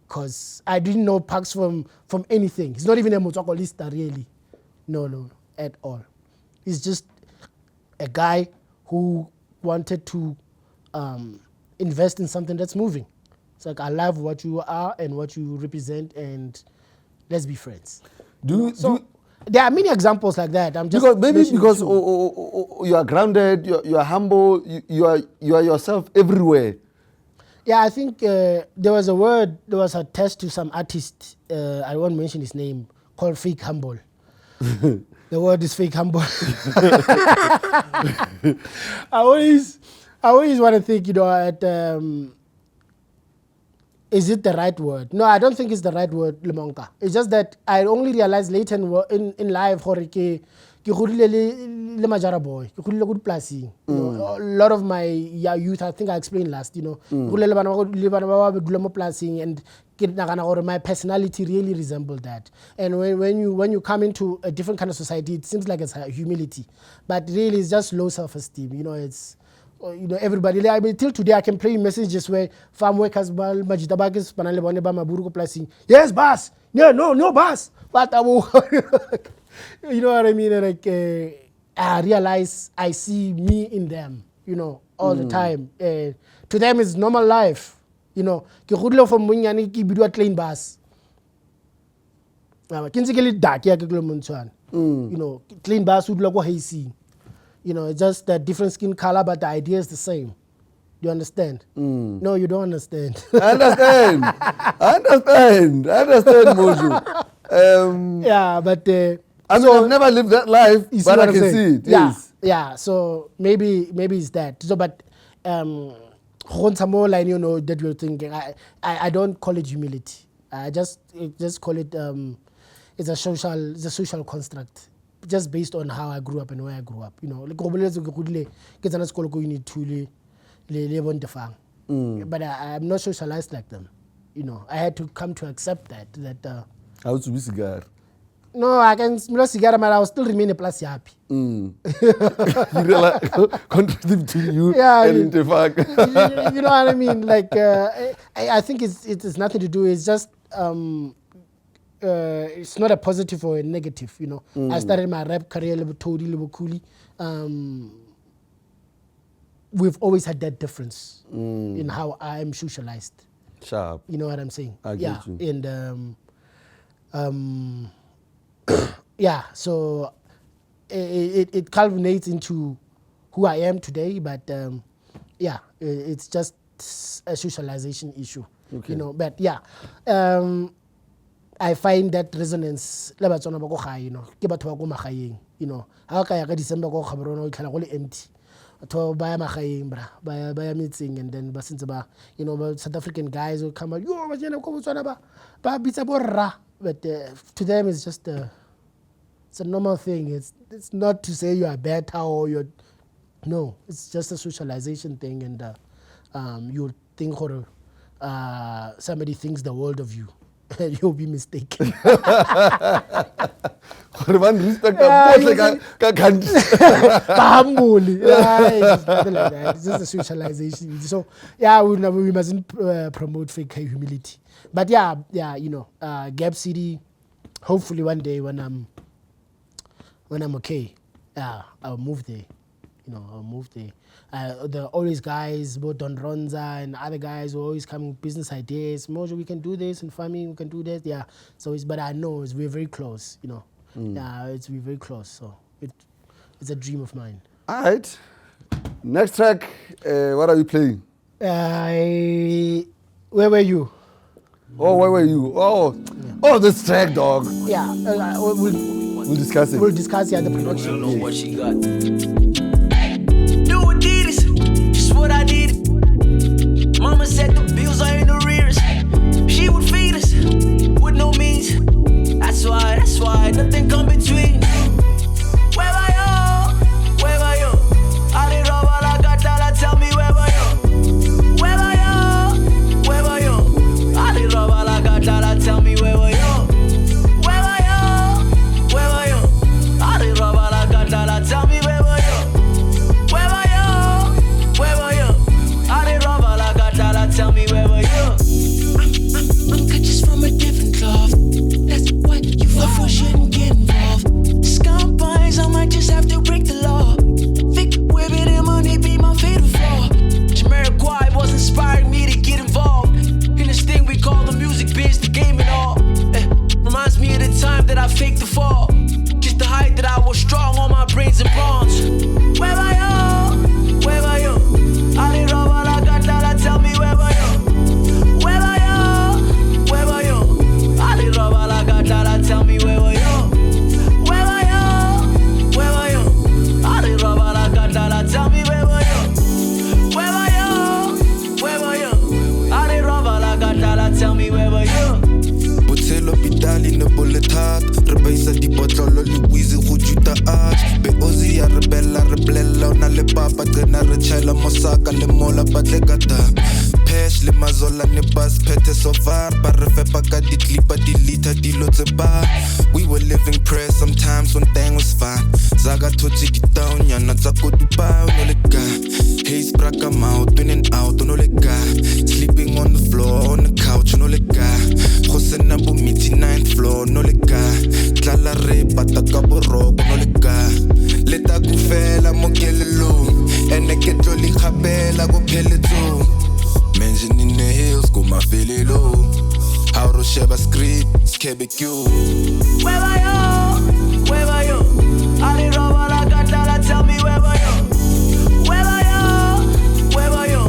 Because I didn't know Parks from anything. He's not even a Motswako lister, really. No, at all. He's just a guy who wanted to invest in something that's moving. It's like, I love what you are and what you represent, and let's be friends. There are many examples like that. I'm just because you are grounded, you are humble, you are yourself everywhere. Yeah, I think there was a test to some artist, I won't mention his name, called Fake Humble. The word is fake humble. I always want to think, you know, is it the right word? No, I don't think it's the right word, Lemonka. It's just that I only realized later in life, a lot of my youth, I think I explained last, you know, and my personality really resembled that. And when you come into a different kind of society, it seems like it's humility, but really it's just low self-esteem. You know, it's everybody. I mean, till today I can play messages where farm workers, yes, boss. Yeah, no, boss. But you know what I mean? Like I realize I see me in them, you know, all the time. To them, it's normal life, you know. Ke godile from monyane ke bidwa clean bus. Ke ntse ke le dark ya ke le montshwana. You know, clean bus would look hazy. You know, it's just a different skin color, but the idea is the same. You understand? No, you don't understand. I understand, Mojo. Yeah, but I mean, I've never lived that life, but I can see it. Yes. Yeah. So maybe it's that. So, but more line, you know, that you're thinking. I don't call it humility. I just call it it's a social construct, just based on how I grew up and where I grew up. You know, like but I'm not socialized like them. You know, I had to come to accept that. How to be cigar? No, I can smell cigar, but I will still remain a plus happy. Contradictive to you Yeah, and you know what I mean? Like, I think it's nothing to do. It's just it's not a positive or a negative. You know, I started my rap career a little toady, a little coolly. We've always had that difference in how I am socialized. Sharp. You know what I'm saying? I get you. And yeah, so it culminates into who I am today, but yeah, it's just a socialization issue. Okay. You know, but yeah, I find that resonance. You know, you know, how can I get December go empty? To buy my buy meeting, and then you know, South African guys will come out, but to them it's just it's a normal thing. It's not to say you are better or you're no. It's just a socialization thing, and you'll think somebody thinks the world of you. You'll be mistaken. Respect It's just a socialization. So yeah, we mustn't promote fake humility. But yeah, you know, Gap City. Hopefully one day when I'm okay, I'll move there. You know, I'll move there. There are always guys, both Don Ronza and other guys who always come with business ideas. Mojo, we can do this in farming, we can do that. Yeah. So but I know we're very close, you know. Yeah, we're very close. So it's a dream of mine. All right. Next track, what are you playing? Where were you? Oh, where were you? Oh, this track, dog. Yeah, we'll discuss it. We'll discuss the production. I don't know what she got. What I needed. Mama said the bills are in arrears. She would feed us with no means. That's why nothing come between. Where are you? Where are you? I did all I got, tell me where are you? Where are you? Where are you? I did all I got, tell me where are you? Where are you? Where are you? I did all I got, tell me where are you? Where are you? Tell me where were you? I'm cut just from a different cloth. That's what you for shouldn't get involved. Scumbag, I might just have to break the law. Vic whipping and money be my fatal flaw. Jamiroquai was inspiring me to get involved in this thing we call the music biz, the game and all. Reminds me of the time that I faked the fall, just to hide that I was strong on my brains and bronze. Where are you? Where are you? I did all I got, tell me where are you? Where are you? Where are you? I did all I got, tell me where are you? Where are you? Where are you? I did all I got, tell me where are you? Where are you? Where are you? I did all I got, tell me where are you? Botelo pitali ne boletat, rebaisa di botlolo le wizi go juta art. Be ozi ya rebella ona le papa gena re chela mosaka le mola batlekata. Pesh le mazola ne bus pete so far, ba re fepa ka di clipa di liter di lotse ba. We were living press sometimes when thing was fine. Zaga toti di town yana zako Dubai no le ga. Haze braka mouth in and out no le ga. Sleeping on the floor on the couch no le ga. Jose Nabu miti 9th floor no le ga. Tlala re pataka boroko no le ga. Leta kelelo ene ke tloli khapela go phelezo mention in the hills go mafelelo how to share a script skebe you where are you ali roba la katala tell me where are you where are you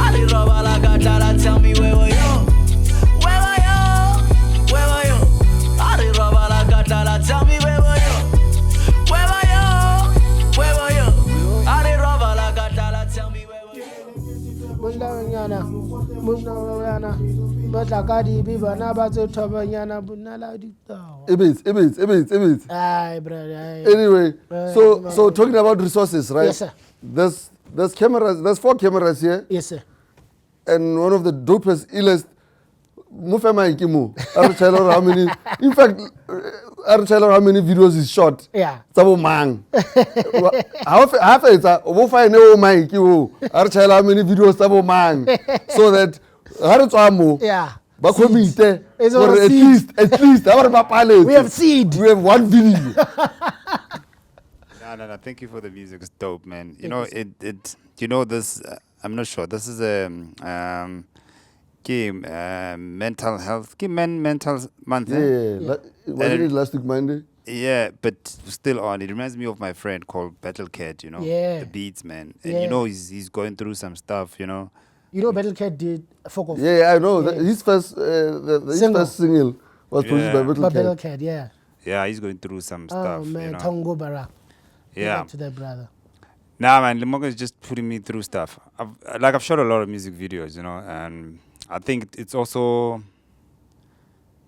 ali roba la katala tell me where are you where are you ali roba la katala tell me where are you where are you ali roba la katala tell me where are you Munawanyana Matlakadi bibana bazo tobanyana bunala ditawa. Ibit. Aye, brother. Anyway, so talking about resources, right? Yes, sir. There's cameras. There's 4 cameras here. Yes, sir. And one of the dopest, illest. Mufema Ikimu. I don't tell her how many. In fact, I don't tell her how many videos is shot. Yeah. Sabo mang. Half it's a. Mufa no mang Ikimu. I don't tell her how many videos sabo mang. So that. Yeah. But at least, we have seed. We have one video. No. Thank you for the music. It's dope, man. You know it. You know this. I'm not sure. This is a game. Mental health. Mental month. Yeah. Wasn't it last week Monday? Yeah, but still on. It reminds me of my friend called Battle Cat. You know. Yeah. The Beats man. And you know he's going through some stuff. You know. You know, Battle Cat did Folk of. Yeah, I know. Yeah. His first single was produced by Battle Cat. Yeah. Yeah, he's going through some stuff. Oh man, you know? Tongo Bara. Yeah. To that brother. Nah, man, Lemonka is just putting me through stuff. I've shot a lot of music videos, you know, and I think it's also,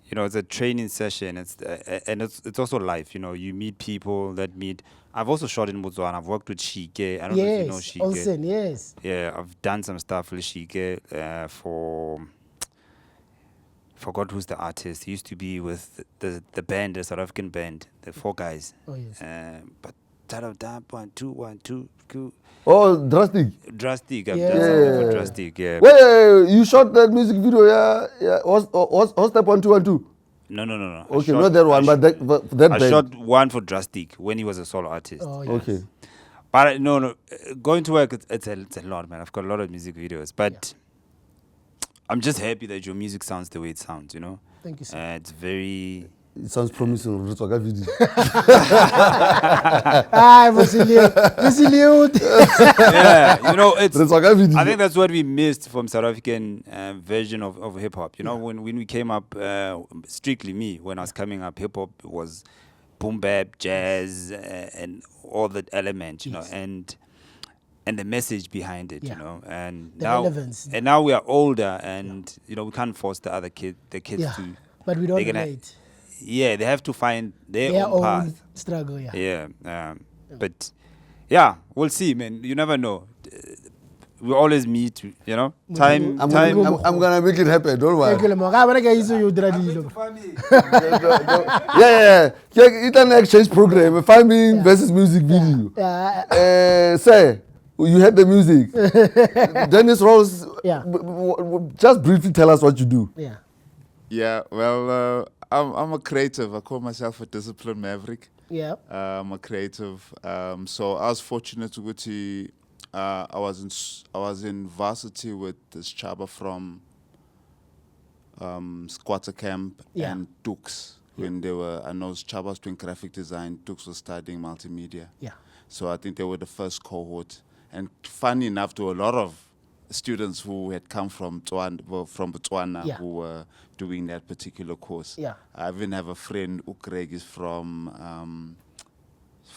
you know, it's a training session. It's also life. You know, you meet people that meet. I've also shot in Motswako. I've worked with Shike. I don't know if you know Shike. Olsen, yes. Yeah, I've done some stuff with Shike forgot who's the artist. He used to be with the band, the South African band, the 4 guys. Oh yes. But that 1 2 2. Oh, Drastic. I've done something for Drastic. Yeah. Wait, you shot that music video? Yeah. What's step 1 2 1 2? No. Okay, not that one, but that I band. shot one for Drastic when he was a solo artist. Oh, yes. Okay. But no, going to work, it's a lot, man. I've got a lot of music videos, but I'm just happy that your music sounds the way it sounds, you know? Thank you, sir. It's very... It sounds promising. Video. Yeah, you know, it's... I think that's what we missed from South African version of hip-hop. You know, when we came up, strictly me, when I was coming up, hip-hop was boom bap, jazz, and all the elements, you know, and the message behind it, you know, and the relevance. And now we are older, and you know we can't force the kids to. But we don't relate. Yeah, they have to find their own path. Struggle. But yeah, we'll see, man. You never know. We always meet, you know. I'm gonna make it happen. Don't worry. Yeah. It's an exchange program. Farming versus music video. Say, you heard the music. Dennis Rose. Just briefly tell us what you do. Yeah. Well, I'm a creative. I call myself a disciplined maverick. Yeah. I'm a creative. So I was fortunate to go to. I was in varsity with this chaba from Squatter Camp and Dukes when they were. I know chabas doing graphic design. Dukes was studying multimedia. Yeah. So I think they were the first cohort. And funny enough, there were a lot of students who had come from Botswana who were doing that particular course. Yeah. I even have a friend, Ukreg, is from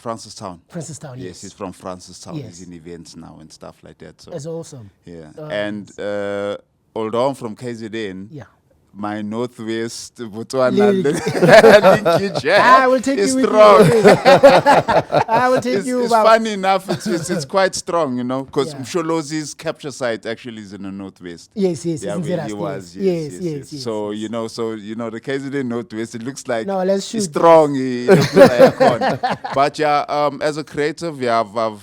Francistown. Francistown, yes. He's from Francistown. Yes. He's in events now and stuff like that. So that's awesome. Yeah. And although I'm from KZN, my northwest Botswana linkage I will take is you strong. I will take you. It's funny enough. It's quite strong, you know, because Msholozi's capture site actually is in the northwest. Yes. Yeah, where he was. Yes. So you know, the KZN northwest, it looks like it's strong. It looks like but as a creative, I've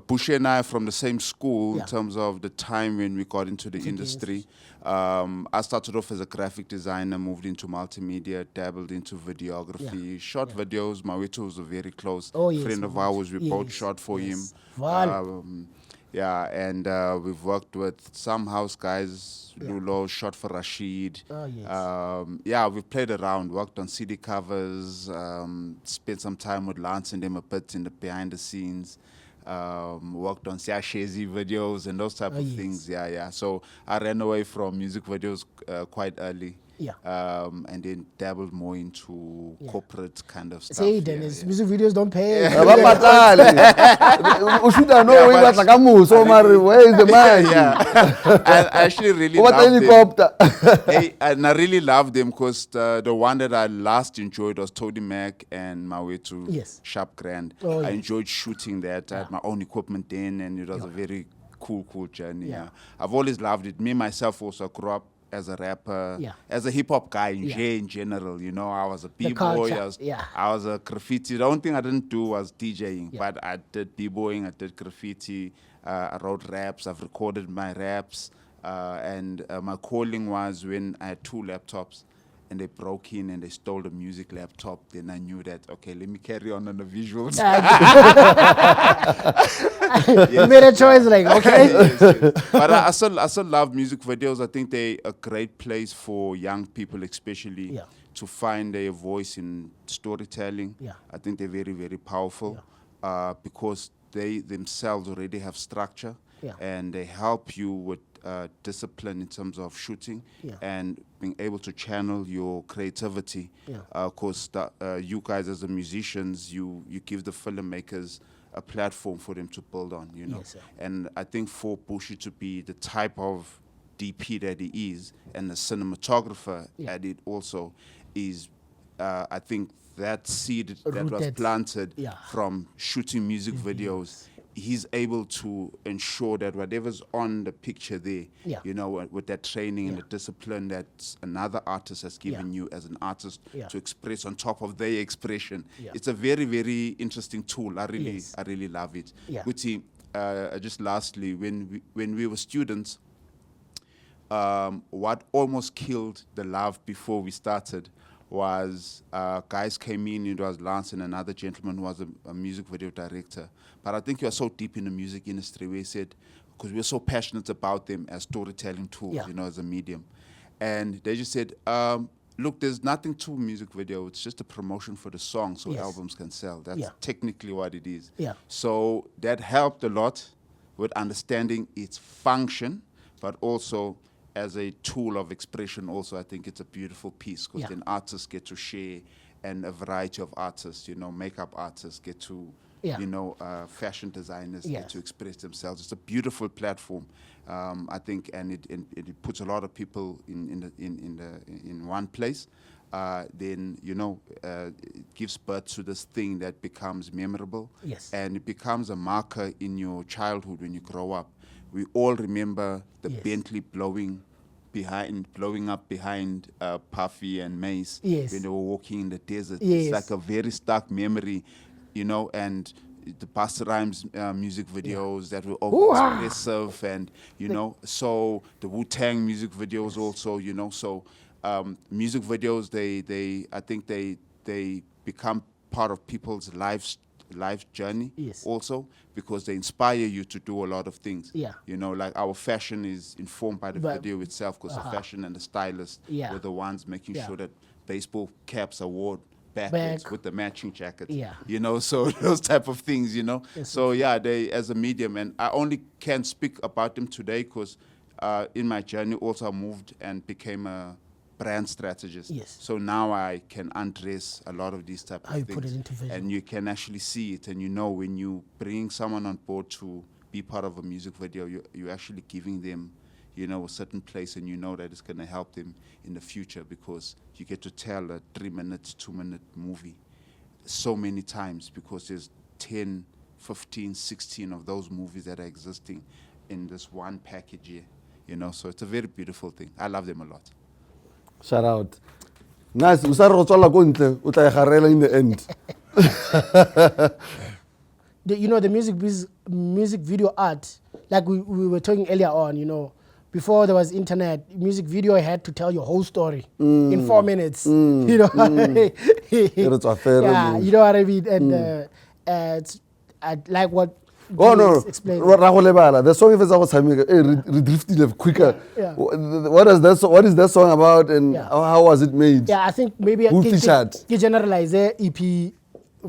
Bushy and I are from the same school in terms of the time when we got into the industry. I started off as a graphic designer, moved into multimedia, dabbled into videography, shot videos. Mawethu was a very close friend of ours. We both shot for him. And we've worked with some house guys. Lulo shot for Rashid. We've played around, worked on CD covers, spent some time with Lance and them a bit in the behind the scenes. Worked on Siashezi videos and those type of things. So I ran away from music videos quite early. And then dabbled more into corporate kind of stuff. Say Dennis, music videos don't pay. You should know where is the man? I actually really loved them. And I really loved them because the one that I last enjoyed was Tony Mac and Mawethu Sharp Grand. I enjoyed shooting that. I had my own equipment then, and it was a very cool journey. I've always loved it. Me, myself, also grew up as a rapper, as a hip-hop guy in general, you know. I was a b-boy, I was a graffiti. The only thing I didn't do was DJing, but I did b-boying, I did graffiti, I wrote raps, I've recorded my raps, and my calling was when I had 2 laptops, and they broke in and they stole the music laptop, then I knew that, okay, let me carry on the visuals. You made a choice, like, okay. Yes. But I still love music videos. I think they're a great place for young people, especially, to find their voice in storytelling. I think they're very, very powerful because they themselves already have structure and they help you with discipline in terms of shooting and being able to channel your creativity. Because you guys as the musicians, you give the filmmakers a platform for them to build on, you know. And I think for Bushy to be the type of DP that he is and the cinematographer at it also is, I think that seed that was planted from shooting music videos, he's able to ensure that whatever's on the picture there, you know, with that training and the discipline that another artist has given you as an artist to express on top of their expression. It's a very, very interesting tool. I really love it. Guti, just lastly, when we were students, what almost killed the love before we started was guys came in, it was Lance and another gentleman who was a music video director. But I think he was so deep in the music industry where he said, because we were so passionate about them as storytelling tools, you know, as a medium. And they just said, look, there's nothing to music video. It's just a promotion for the song so albums can sell. That's technically what it is. So that helped a lot with understanding its function, but also as a tool of expression also, I think it's a beautiful piece because then artists get to share and a variety of artists, you know, makeup artists get to, you know, fashion designers get to express themselves. It's a beautiful platform, I think, and it puts a lot of people in one place. Then, you know, it gives birth to this thing that becomes memorable. And it becomes a marker in your childhood when you grow up. We all remember the Bentley blowing up behind Puffy and Mace when they were walking in the desert. It's like a very stark memory, you know, and the Busta Rhymes music videos that were over-expressive and, you know, so the Wu-Tang music videos also, you know, so music videos, I think they become part of people's life journey also because they inspire you to do a lot of things. You know, like our fashion is informed by the video itself because the fashion and the stylists were the ones making sure that baseball caps are worn backwards with the matching jackets. You know, so those type of things, you know. So they as a medium, and I only can speak about them today because in my journey also I moved and became a brand strategist. So now I can address a lot of these type of things. Put it into vision. And you can actually see it, and you know when you bring someone on board to be part of a music video, you're actually giving them, you know, a certain place, and you know that it's going to help them in the future because you get to tell a 3-minute, 2-minute movie so many times because there's 10, 15, 16 of those movies that are existing in this one package here, you know, so it's a very beautiful thing. I love them a lot. Shout out. Nice. In the end. the music video art, like we were talking earlier on, before there was internet, music video had to tell your whole story in 4 minutes. You know, yeah, you know what I mean. And I like what. Oh no! Explain. The song, if it's our time, redrifted quicker. Yeah. What is that song about, and how was it made? Yeah, I think maybe who featured? You generalize the EP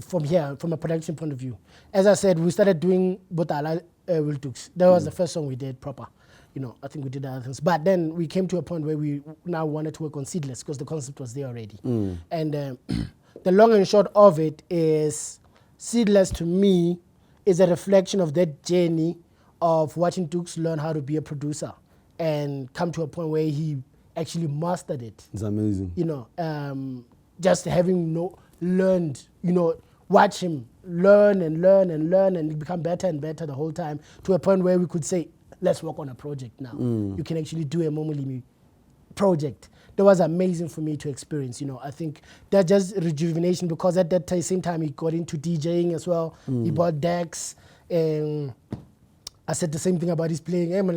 from here, from a production point of view. As I said, we started doing Botala Wiltux. That was the first song we did proper. I think we did other things, but then we came to a point where we now wanted to work on Seedless because the concept was there already. And the long and short of it is, Seedless to me is a reflection of that journey of watching Dukes learn how to be a producer and come to a point where he actually mastered it. It's amazing. Just having learned, watch him learn and become better and better the whole time, to a point where we could say, let's work on a project now. You can actually do a Molemi project. That was amazing for me to experience. I think that just rejuvenation, because at that same time he got into DJing as well. He bought decks, and I said the same thing about his playing. Hey man,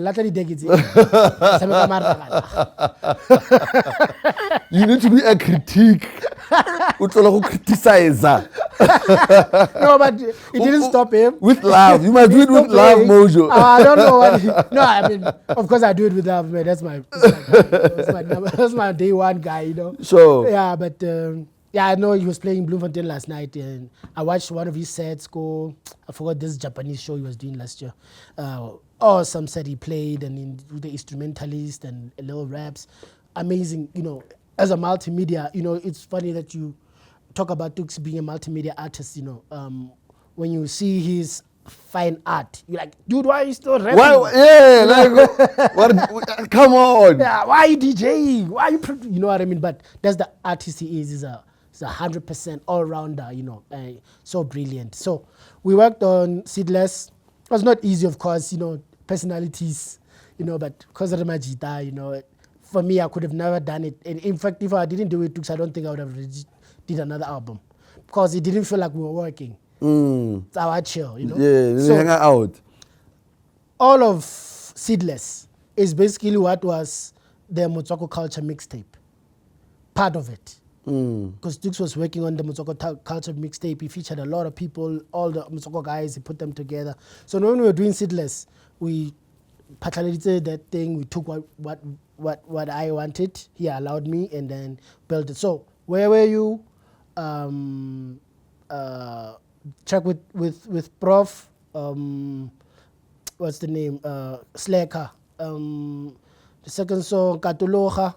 you need to be a critique. Criticize. No, but it didn't stop him. With love. You must do it with love, Mojo. I don't know what. No, I mean, of course I do it with love, man. That's my day one guy, Sure. Yeah, but I know he was playing Bloemfontein last night, and I watched one of his sets go. I forgot this Japanese show he was doing last year. Some set he played, and the instrumentalist and little raps. Amazing, as a multimedia, it's funny that you talk about Dukes being a multimedia artist, when you see his fine art, you're like, dude, why are you still rapping? Come on. Yeah, why are you DJing? Why are you, you know what I mean? But that's the artist he is. He's a 100% all-rounder, so brilliant. So we worked on Seedless. It was not easy, of course, personalities, but because of my guitar, for me, I could have never done it. And in fact, if I didn't do it, I don't think I would have did another album, because it didn't feel like we were working. It's our chill, Yeah, so hang out. All of Seedless is basically what was the Motswako culture mixtape. Part of it. Because Dukes was working on the Motswako culture mixtape. He featured a lot of people, all the Motswako guys, he put them together. So when we were doing Seedless, we paternalized that thing, we took what I wanted, he allowed me, and then built it. So where were you? Check with Prof. What's the name? Slacker. The second song, Katoloha.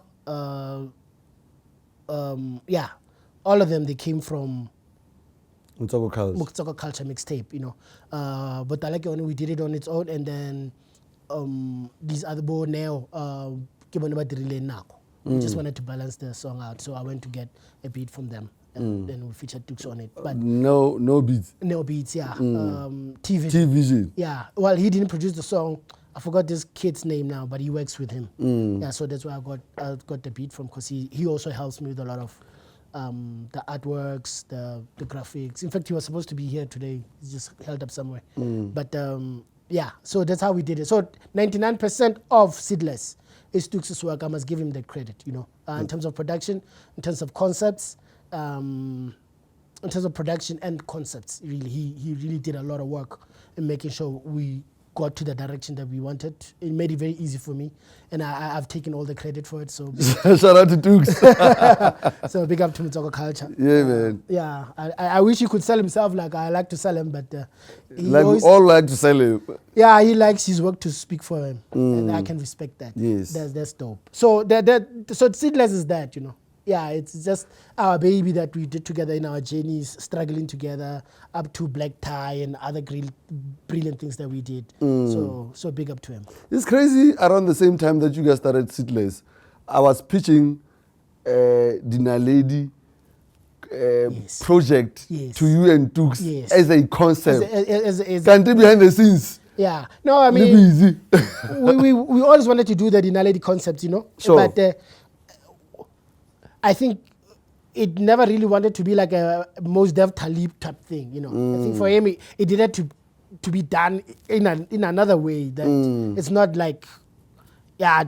All of them, they came from Motswako culture mixtape, but I like it when we did it on its own, and then these other boy now, we just wanted to balance the song out, so I went to get a beat from them, and then we featured Dukes on it. But no beats. No beats, yeah. TV. T-Vision. Yeah. Well, he didn't produce the song. I forgot this kid's name now, but he works with him. Yeah, so that's where I got the beat from, because he also helps me with a lot of the artworks, the graphics. In fact, he was supposed to be here today. He's just held up somewhere. But so that's how we did it. So 99% of Seedless is Dukes' work. I must give him the credit, in terms of production, in terms of concepts, in terms of production and concepts. Really, he really did a lot of work in making sure we got to the direction that we wanted. It made it very easy for me, and I've taken all the credit for it. So shout out to Dukes. So big up to Motswako culture. Yeah, man. Yeah, I wish he could sell himself like I like to sell him, but we all like to sell him. Yeah, he likes his work to speak for him, and I can respect that. Yes, that's dope. So so Seedless is that, Yeah, it's just our baby that we did together in our journeys, struggling together, up to Black Tie and other brilliant things that we did. So big up to him. It's crazy. Around the same time that you guys started Seedless, I was pitching Dinner Lady project to you and Dukes as a concept. Can't be behind the scenes. Yeah. No, I mean, we always wanted to do the Dinner Lady concept, Sure. But I think it never really wanted to be like a Mos Def Talib type thing, you know. I think for him, it needed to be done in another way. That it's not like,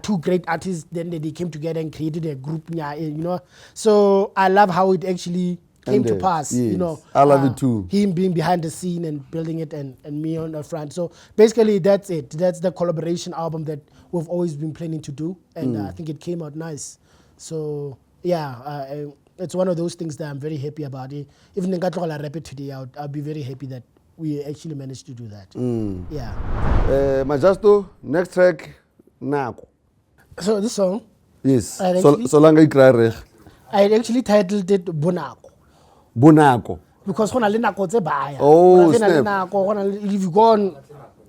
two great artists, then they came together and created a group, you know. So I love how it actually came to pass, you know. I love it too. Him being behind the scene and building it, and me on the front. So basically, that's it. That's the collaboration album that we've always been planning to do, and I think it came out nice. So it's one of those things that I'm very happy about. Even if I rap it today, I'll be very happy that we actually managed to do that. Yeah. Majasto, next track, Nako. So this song, yes. So long I actually titled it Bonako. Bonako. Because when I nako tse baya. Oh, snap. If you go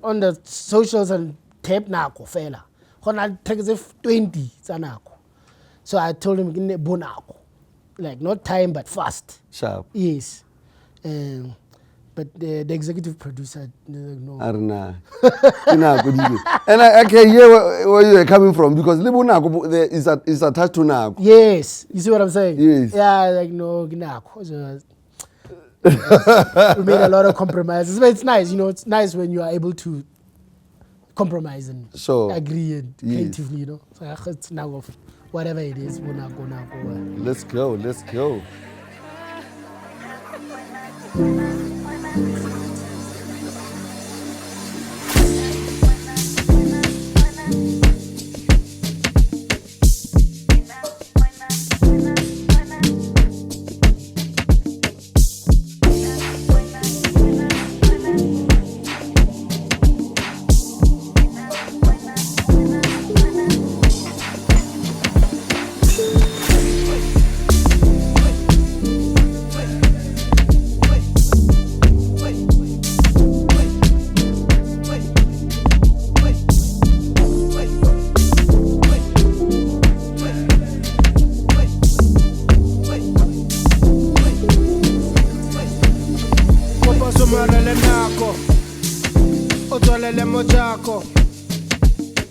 on the socials and tape nako fela, when I take 20 tsa nako. So I told him Bonako, like not time but fast. Sharp. Yes. But the executive producer, no. Arna. And I can hear where you're coming from, because Libunako is attached to Nako. Yes. You see what I'm saying? Yes. Yeah, like no, Nako. So, we made a lot of compromises, but it's nice, you know. It's nice when you are able to compromise and agree and creatively, you know. So it's now whatever it is, Bonako. Let's go.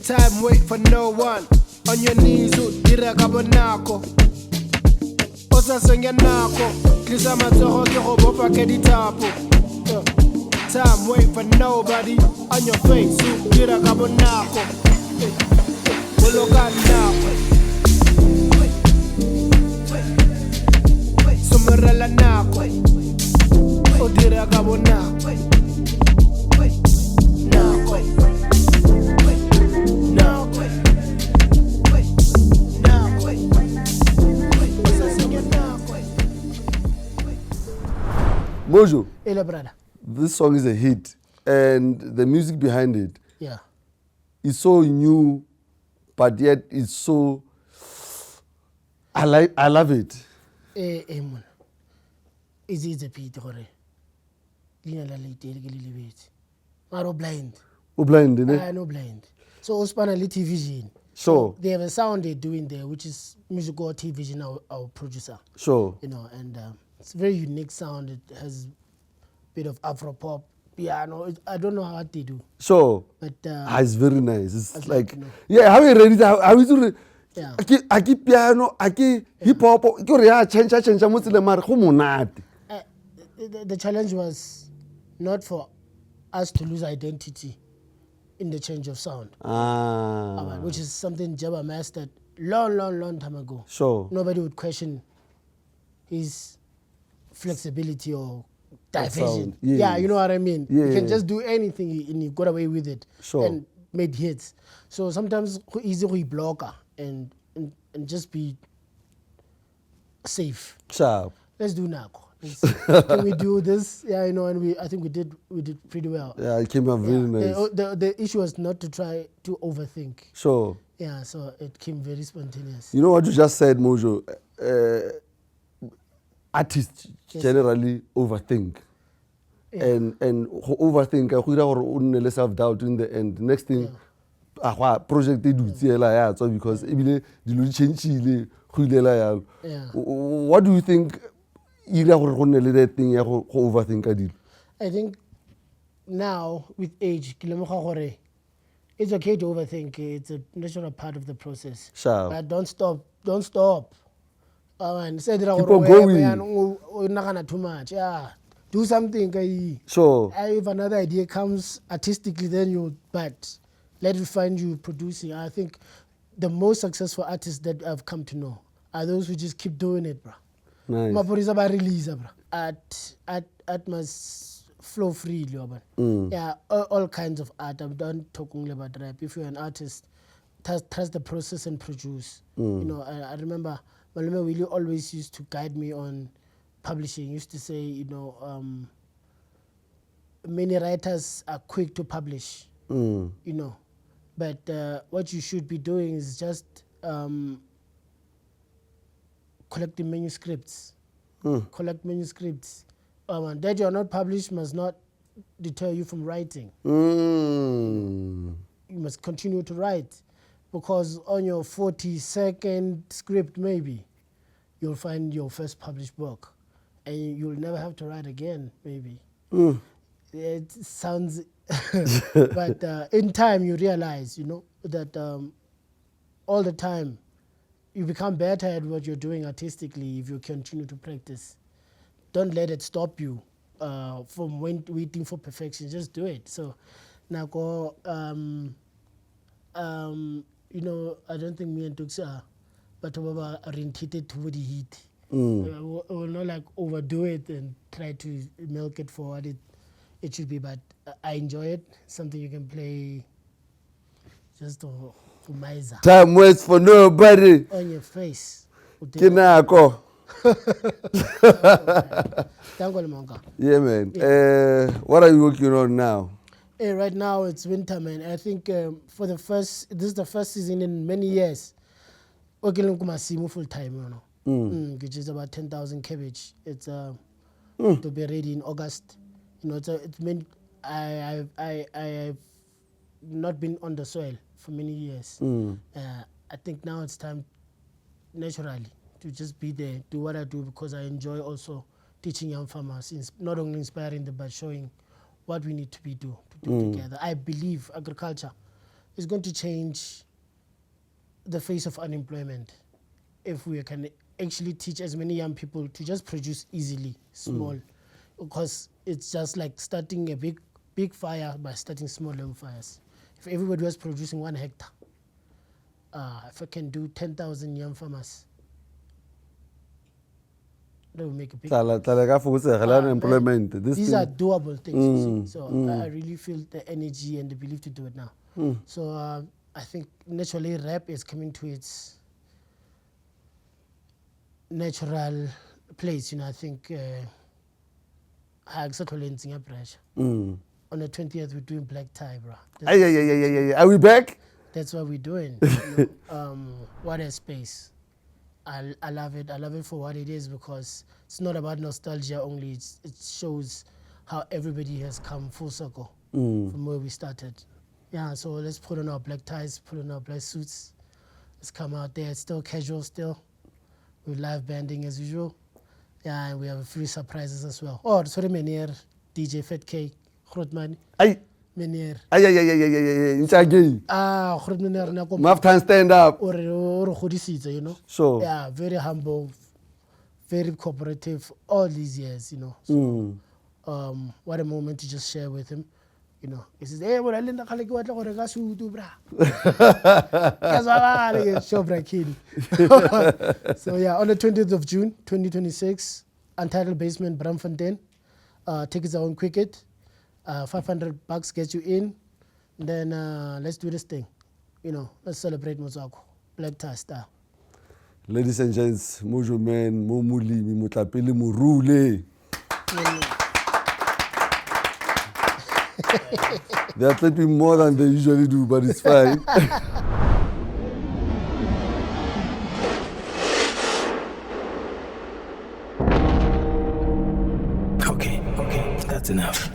Time wait for no one. On your knees, direct abonako. Osa senga nako. Klisa matoro ki robo pa ke ditapo. Time wait for nobody. On your face, direct abonako. Boloka nako. Sumerela nako. O direct abonako. Mojo, brother. This song is a hit, and the music behind it is so new, but yet it's so. I love it. Is it a pit or a blind? Blind, innit? No blind. So Ospana TV. Sure. They have a sound they're doing there, which is Musical TV, our producer. Sure. You know, and it's a very unique sound. It has a bit of Afro pop, piano. I don't know what they do. Sure. But it's very nice. It's like, you know. yeah, how you ready to how is it? Yeah. Aki piano, aki hip hop. The challenge was not for us to lose identity in the change of sound, which is something Jabba mastered long time ago. Sure. Nobody would question his flexibility or diversion. Yeah, you know what I mean? Yeah, you can just do anything and you got away with it. Sure. And made hits. So sometimes easy to blocker and just be safe. Sharp. Let's do Nako. Can we do this? Yeah, you know, and I think we did pretty well. Yeah, it came out very nice. The issue was not to try to overthink. Sure. Yeah, so it came very spontaneous. You know what you just said, Mojo? Artists generally overthink. Yeah. And overthink, I self-doubt in the end. Next thing, project they do, because what do you think? I think now with age, it's okay to overthink. It's a natural part of the process. Sure. But don't stop And said Keep on going. Too much. Yeah, do something. Sure. If another idea comes artistically, then but let it find you producing. I think the most successful artists that I've come to know are those who just keep doing it, bro. Nice. Mapurisa ba release, bro. Art must flow freely, bro. Yeah, all kinds of art. I'm done talking about rap. If you're an artist, trust the process and produce. I remember Molemi really always used to guide me on publishing. He used to say, many writers are quick to publish, but what you should be doing is just collecting manuscripts. Collect manuscripts. That you are not published must not deter you from writing. You must continue to write, because on your 42nd script, maybe, you'll find your first published book, and you'll never have to write again, maybe. It sounds, but in time you realize, that all the time you become better at what you're doing artistically if you continue to practice. Don't let it stop you from waiting for perfection. Just do it. So now go. I don't think me and Tuxa, but are oriented toward the heat. Will not overdo it and try to milk it for what it should be. But I enjoy it. Something you can play just to miser. Time waits for nobody. On your face. Kinako. Thank you, Lemonka. Yeah, man. Yeah. What are you working on now? Right now it's winter, man. I think this is the first season in many years. Working on Kumasimu full time, which is about 10,000 cabbage. It's to be ready in August. It's meant I've not been on the soil for many years. I think now it's time naturally to just be there, do what I do, because I enjoy also teaching young farmers, not only inspiring them but showing what we need to do together. I believe agriculture is going to change the face of unemployment if we can actually teach as many young people to just produce easily, small, because it's just like starting a big fire by starting small level fires. If everybody was producing 1 hectare, if I can do 10,000 young farmers, that will make a big employment. These are doable things, you see. So I really feel the energy and the belief to do it now. So I think naturally rap is coming to its natural place. I think on the 20th we're doing black tie, bro. Are we back? That's what we're doing. What a space. I love it. I love it for what it is, because it's not about nostalgia only. It shows how everybody has come full circle from where we started. Yeah, so let's put on our black ties, put on our black suits. Let's come out there. It's still casual still. With live banding as usual. Yeah, and we have a few surprises as well. Oh, sorry, Menier, DJ Fat K, Grootman. Menier. Grootman Maftan stand up. So yeah, very humble, very cooperative all these years, So what a moment to just share with him. He says, hey, what I learned so yeah, on the 20th of June, 2026, Untitled Basement, Bramfontein. Tickets are on Quicket. $500 gets you in. Then let's do this thing. Let's celebrate Motswako. Black tie style. Ladies and gents, Mojo Man, Molemi, Mutlapele, Murule. They are typing more than they usually do, but it's fine. Okay, that's enough.